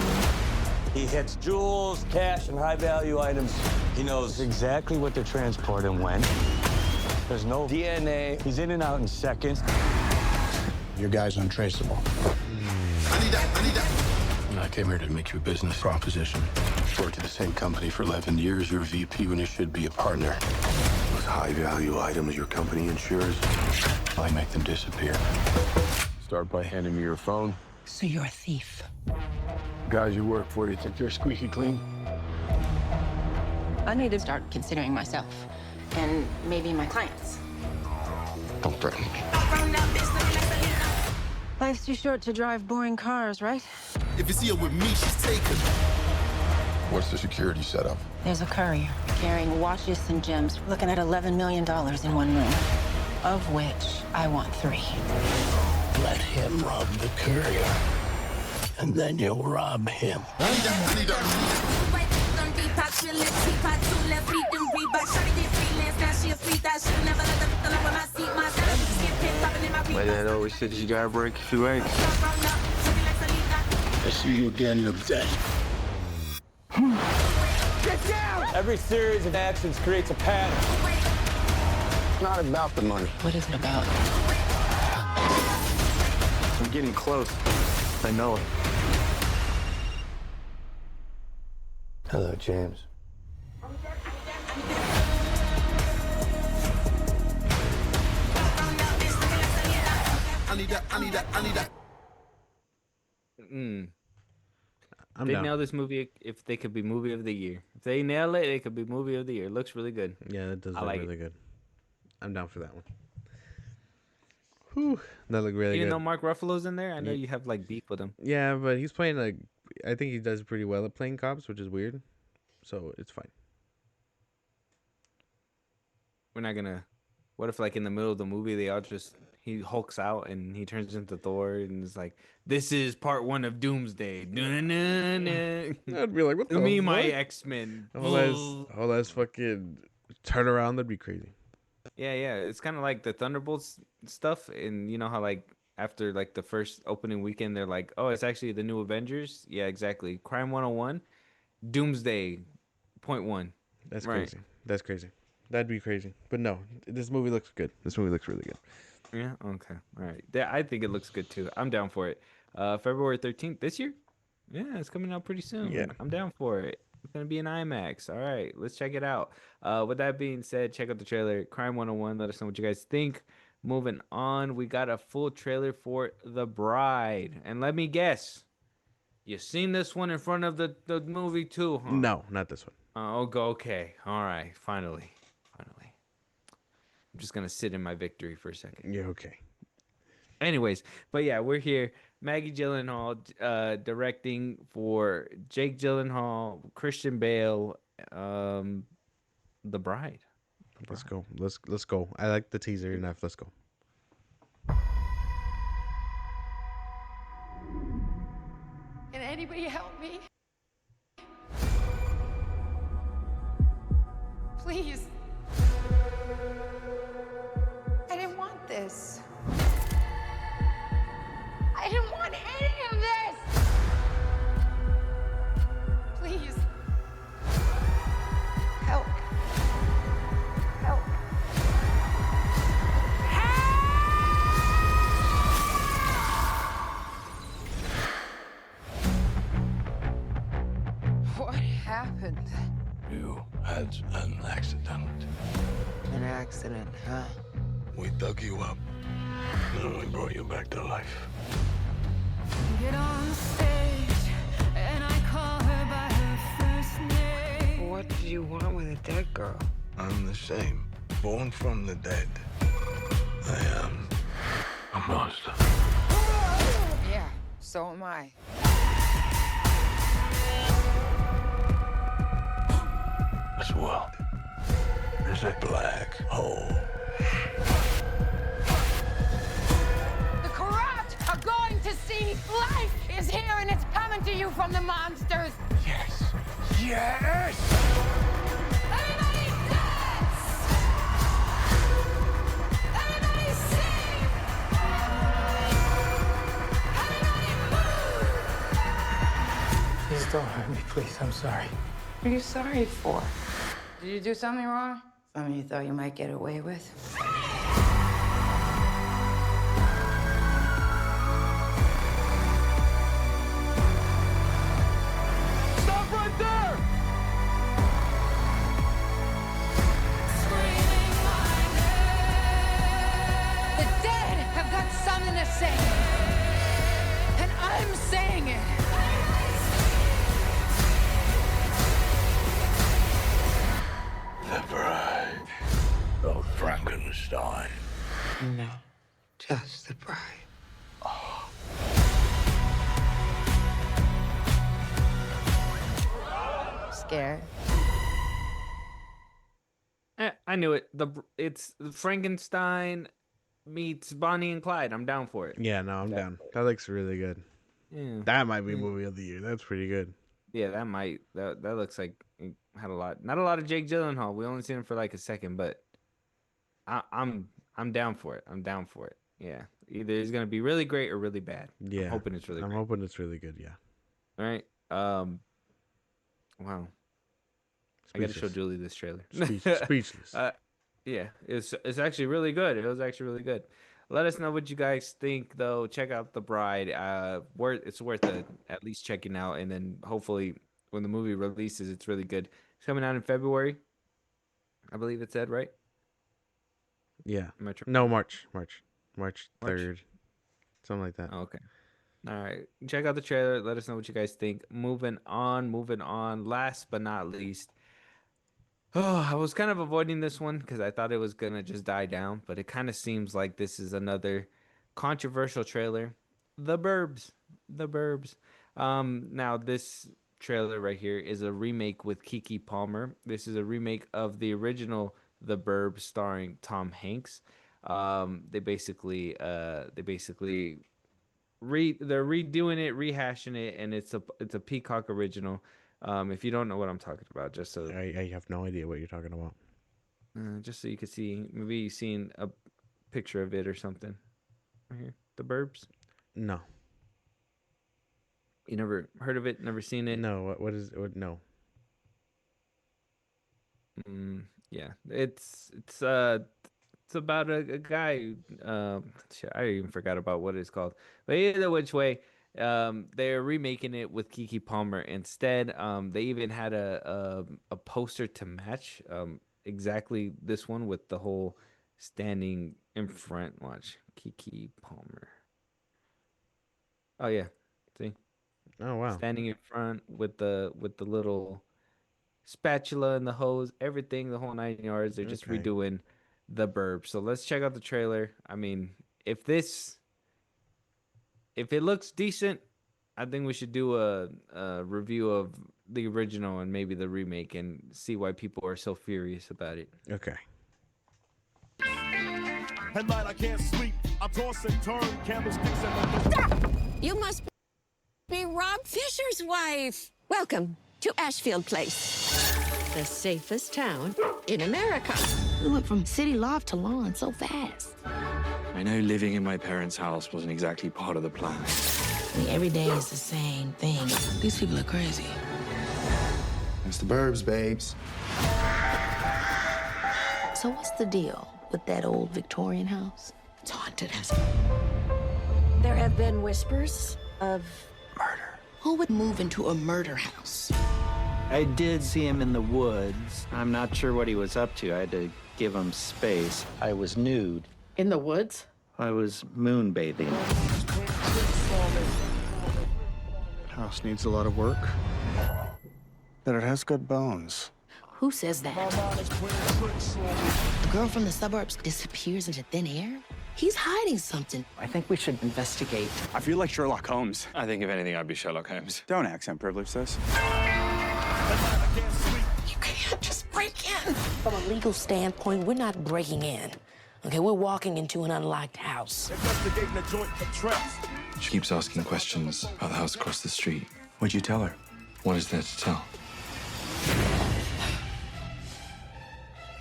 [SPEAKER 8] He hits jewels, cash, and high-value items. He knows exactly what to transport and when. There's no DNA. He's in and out in seconds.
[SPEAKER 6] Your guy's untraceable.
[SPEAKER 7] I need that.
[SPEAKER 6] I came here to make you a business proposition. Worked at the same company for 11 years. You're a VP when you should be a partner.
[SPEAKER 7] Those high-value items your company insures.
[SPEAKER 6] I make them disappear. Start by handing me your phone.
[SPEAKER 9] So you're a thief?
[SPEAKER 6] Guys you work for, do you think they're squeaky clean?
[SPEAKER 9] I need to start considering myself and maybe my clients.
[SPEAKER 6] Don't threaten me.
[SPEAKER 9] Life's too short to drive boring cars, right?
[SPEAKER 7] If you see her with me, she's taken.
[SPEAKER 6] What's the security setup?
[SPEAKER 9] There's a courier carrying watches and gems, looking at $11 million in one room, of which I want 3.
[SPEAKER 6] Let him rob the courier, and then you'll rob him.
[SPEAKER 7] I need that.
[SPEAKER 8] My dad always said you gotta break a few eggs.
[SPEAKER 6] I see you again, you're dead.
[SPEAKER 8] Get down! Every series of actions creates a pattern.
[SPEAKER 6] It's not about the money.
[SPEAKER 9] What is it about?
[SPEAKER 8] I'm getting close. I know it. Hello, James.
[SPEAKER 7] I need that.
[SPEAKER 2] I'm
[SPEAKER 1] they
[SPEAKER 2] down.
[SPEAKER 1] nail this movie, if they could be movie of the year. If they nail it, it could be movie of the year. It looks really good.
[SPEAKER 2] Yeah, that does
[SPEAKER 1] I
[SPEAKER 2] look
[SPEAKER 1] like
[SPEAKER 2] really
[SPEAKER 1] it.
[SPEAKER 2] good. I'm down for that one. Whew, that looked really
[SPEAKER 1] Even though
[SPEAKER 2] good.
[SPEAKER 1] Mark Ruffalo's in there, I know
[SPEAKER 2] Ye-
[SPEAKER 1] you have like beef with him.
[SPEAKER 2] Yeah, but he's playing like I think he does pretty well at playing cops, which is weird. So it's fine.
[SPEAKER 1] We're not gonna. What if like in the middle of the movie they all just he hulks out and he turns into Thor and is like, "This is part one of Doomsday."
[SPEAKER 2] I'd be like, what the
[SPEAKER 1] Me, my
[SPEAKER 2] fuck?
[SPEAKER 1] X-Men.
[SPEAKER 2] All that's fucking turn around. That'd be crazy.
[SPEAKER 1] Yeah, yeah. It's kind of like the Thunderbolts stuff, and you know how like after like the first opening weekend, they're like, "Oh, it's actually the new Avengers." Yeah, exactly. Crime 101, Doomsday, point one.
[SPEAKER 2] That's
[SPEAKER 1] Right.
[SPEAKER 2] crazy. That's crazy. That'd be crazy. But no, this movie looks good. This movie looks really good.
[SPEAKER 1] Yeah. Okay. All right. Yeah, I think it looks good too. I'm down for it. February 13th this year. Yeah, it's coming out pretty soon.
[SPEAKER 2] Yeah.
[SPEAKER 1] I'm down for it. It's gonna be in IMAX. All right, let's check it out. With that being said, check out the trailer. Crime 101. Let us know what you guys think. Moving on, we got a full trailer for The Bride. And let me guess, you seen this one in front of the movie too, huh?
[SPEAKER 2] No, not this one.
[SPEAKER 1] Okay. All right. Finally. Finally. I'm just gonna sit in my victory for a second.
[SPEAKER 2] Yeah, okay.
[SPEAKER 1] Anyways, but yeah, we're here. Maggie Gyllenhaal directing for Jake Gyllenhaal, Christian Bale, The Bride.
[SPEAKER 2] Let's go. Let's go. I like the teaser enough. Let's go.
[SPEAKER 10] Can anybody help me? Please. I didn't want this. I didn't want any of this. Please. Help. Help. What happened?
[SPEAKER 6] You had an accident.
[SPEAKER 10] An accident, huh?
[SPEAKER 6] We dug you up, and we brought you back to life.
[SPEAKER 10] Get on stage, and I call her by her first name. What do you want with a dead girl?
[SPEAKER 6] I'm the same, born from the dead. I am a monster.
[SPEAKER 10] Yeah, so am I.
[SPEAKER 6] This world is a black hole.
[SPEAKER 10] The corrupt are going to see life is here and it's coming to you from the monsters.
[SPEAKER 6] Yes! Yes!
[SPEAKER 10] Everybody dance! Everybody sing! Everybody move!
[SPEAKER 11] Please don't hurt me, please. I'm sorry.
[SPEAKER 10] What are you sorry for? Did you do something wrong? Something you thought you might get away with?
[SPEAKER 11] Stop right there!
[SPEAKER 10] The dead have got something to say. And I'm saying it.
[SPEAKER 6] The bride of Frankenstein.
[SPEAKER 10] No, just the bride. Scared?
[SPEAKER 1] I knew it. It's Frankenstein meets Bonnie and Clyde. I'm down for it.
[SPEAKER 2] Yeah, no, I'm down. That looks really good.
[SPEAKER 1] Yeah.
[SPEAKER 2] That might be movie of the year. That's pretty good.
[SPEAKER 1] Yeah, that looks like it had not a lot of Jake Gyllenhaal. We only seen him for like a second, but I'm down for it. I'm down for it. Yeah, either it's gonna be really great or really bad.
[SPEAKER 2] Yeah,
[SPEAKER 1] I'm hoping it's really.
[SPEAKER 2] I'm
[SPEAKER 1] great.
[SPEAKER 2] hoping it's really good. Yeah.
[SPEAKER 1] All right. Wow. I gotta show
[SPEAKER 2] Speechless.
[SPEAKER 1] Julie this trailer.
[SPEAKER 2] Speechless.
[SPEAKER 1] Yeah, it's actually really good. It was actually really good. Let us know what you guys think, though. Check out The Bride. It's worth at least checking out, and then hopefully when the movie releases, it's really good. It's coming out in February, I believe it said, right?
[SPEAKER 2] Yeah.
[SPEAKER 1] Am I
[SPEAKER 2] No, March 3rd, something like that.
[SPEAKER 1] Oh, okay. All right, check out the trailer. Let us know what you guys think. Moving on, moving on. Last but not least, oh, I was kind of avoiding this one because I thought it was gonna just die down, but it kind of seems like this is another controversial trailer. The Burbs, The Burbs. Now this trailer right here is a remake with Kiki Palmer. This is a remake of the original The Burbs starring Tom Hanks. They basically they're redoing it, rehashing it, and it's a Peacock original. If you don't know what I'm talking about,
[SPEAKER 2] I have no idea what you're talking about.
[SPEAKER 1] Just so you could see, maybe you seen a picture of it or something. Right here, The Burbs.
[SPEAKER 2] No.
[SPEAKER 1] You never heard of it? Never seen it?
[SPEAKER 2] No. What? No.
[SPEAKER 1] Yeah, it's about a guy. Shit, I even forgot about what it's called. But either which way, they're remaking it with Kiki Palmer instead. They even had a poster to match exactly this one with the whole standing in front. Watch Kiki Palmer. Oh yeah, see,
[SPEAKER 2] Oh wow.
[SPEAKER 1] standing in front with the little spatula and the hose, everything, the whole 9 yards. They're just
[SPEAKER 2] Okay.
[SPEAKER 1] redoing The Burb. So let's check out the trailer. I mean, if it looks decent, I think we should do a review of the original and maybe the remake and see why people are so furious about it.
[SPEAKER 2] Okay.
[SPEAKER 12] At night I can't sleep. I toss and turn candlesticks and
[SPEAKER 13] You must be Rob Fisher's wife. Welcome to Ashfield Place, the safest town in America.
[SPEAKER 14] We went from city loft to lawn so fast.
[SPEAKER 15] I know living in my parents' house wasn't exactly part of the plan.
[SPEAKER 14] I mean, every day is the same thing. These people are crazy.
[SPEAKER 16] It's the Burbs, babes.
[SPEAKER 14] So what's the deal with that old Victorian house? It's haunted.
[SPEAKER 13] There have been whispers of
[SPEAKER 14] Murder. Who would move into a murder house?
[SPEAKER 17] I did see him in the woods. I'm not sure what he was up to. I had to give him space. I was nude.
[SPEAKER 18] In the woods?
[SPEAKER 17] I was moonbathing.
[SPEAKER 19] House needs a lot of work. But it has good bones.
[SPEAKER 14] Who says that? The girl from the suburbs disappears into thin air? He's hiding something.
[SPEAKER 17] I think we should investigate.
[SPEAKER 19] I feel like Sherlock Holmes.
[SPEAKER 15] I think if anything, I'd be Sherlock Holmes.
[SPEAKER 19] Don't accent privilege this.
[SPEAKER 14] You can't just break in. From a legal standpoint, we're not breaking in. Okay, we're walking into an unlocked house.
[SPEAKER 12] investigating a joint of traps.
[SPEAKER 15] She keeps asking questions about the house across the street. What'd you tell her? What is there to tell?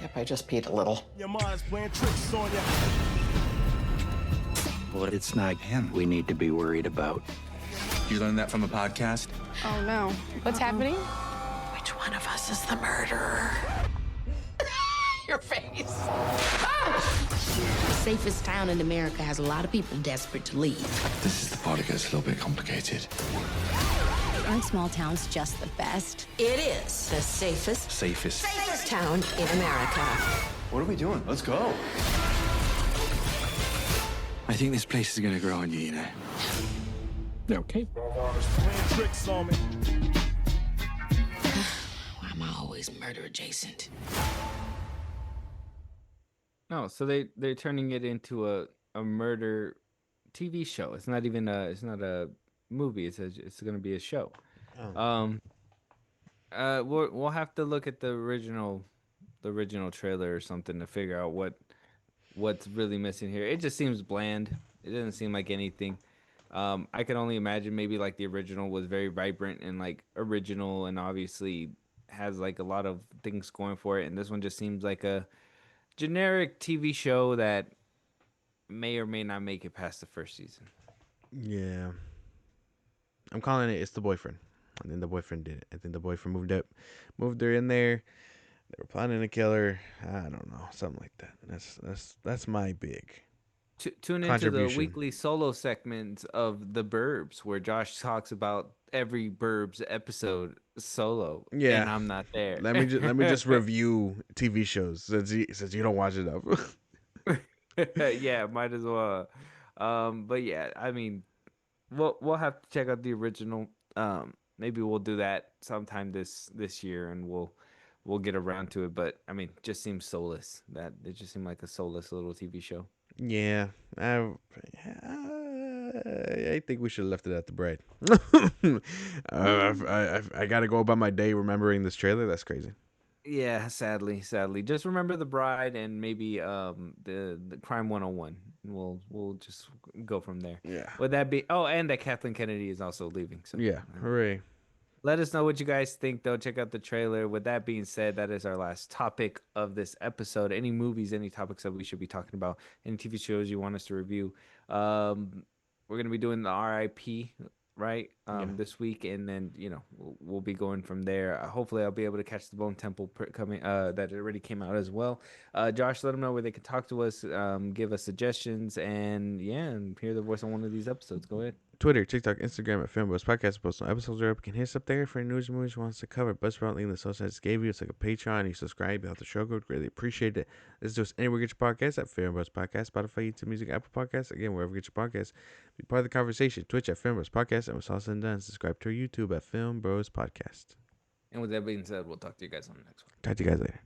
[SPEAKER 18] Yep, I just peed a little.
[SPEAKER 12] Your mind's playing tricks on you.
[SPEAKER 17] Well, it's not him we need to be worried about.
[SPEAKER 15] You learned that from a podcast?
[SPEAKER 18] Oh no. What's happening?
[SPEAKER 14] Which one of us is the murderer?
[SPEAKER 18] Your face.
[SPEAKER 14] The safest town in America has a lot of people desperate to leave.
[SPEAKER 15] This is the part that gets a little bit complicated.
[SPEAKER 9] Aren't small towns just the best?
[SPEAKER 13] it is the safest
[SPEAKER 15] Safest.
[SPEAKER 13] town in America.
[SPEAKER 19] What are we doing? Let's go.
[SPEAKER 15] I think this place is going to grow on you, you know.
[SPEAKER 17] Okay.
[SPEAKER 12] Playing tricks on me.
[SPEAKER 14] Why am I always murder adjacent?
[SPEAKER 1] No, so they're turning it into a murder TV show. It's not even it's not a movie. It's going to be a show.
[SPEAKER 2] Oh.
[SPEAKER 1] We'll have to look at the original trailer or something to figure out what's really missing here. It just seems bland. It doesn't seem like anything. I can only imagine maybe like the original was very vibrant and like original and obviously has like a lot of things going for it, and this one just seems like a generic TV show that may or may not make it past the first season.
[SPEAKER 2] Yeah. I'm calling it It's the Boyfriend. And then the boyfriend did it. I think the boyfriend moved her in there. They were planning to kill her. I don't know, something like that. That's my big
[SPEAKER 1] Tune into the weekly solo segments of The Burbs, where Josh talks about every Burbs episode solo.
[SPEAKER 2] Yeah,
[SPEAKER 1] and I'm not there.
[SPEAKER 2] Let me just review TV shows since you don't watch enough.
[SPEAKER 1] Yeah, might as well. But yeah, I mean, we'll have to check out the original. Maybe we'll do that sometime this year, and we'll get around to it. But I mean, just seems soulless. That it just seemed like a soulless little TV show.
[SPEAKER 2] Yeah, I think we should have left it at the bride. I got to go about my day remembering this trailer. That's crazy.
[SPEAKER 1] Yeah, sadly. Just remember the bride and maybe the Crime 101. We'll just go from there.
[SPEAKER 2] Yeah.
[SPEAKER 1] Would that be? Oh, and that Kathleen Kennedy is also leaving. So
[SPEAKER 2] Yeah, hooray.
[SPEAKER 1] let us know what you guys think, though. Check out the trailer. With that being said, that is our last topic of this episode. Any movies, any topics that we should be talking about, any TV shows you want us to review? We're gonna be doing the RIP right this week, and then we'll be going from there. Hopefully, I'll be able to catch the Bone Temple coming that already came out as well. Josh, let them know where they can talk to us, give us suggestions, and hear the voice on one of these episodes. Go ahead.
[SPEAKER 2] Twitter, TikTok, Instagram at FilmBros Podcast. Post on episodes are up. You can hit us up there for any news movies you want us to cover. Buzzsprout link in the social I just gave you. It's like a Patreon. You subscribe, you have the show code. Greatly appreciate it. This is just anywhere you get your podcast at FilmBros Podcast, Spotify, YouTube Music, Apple Podcasts. Again, wherever you get your podcast. Be part of the conversation. Twitch at FilmBros Podcast. And when it's all said and done, subscribe to our YouTube at FilmBros Podcast.
[SPEAKER 1] And with that being said, we'll talk to you guys on the next one.
[SPEAKER 2] Talk to you guys later.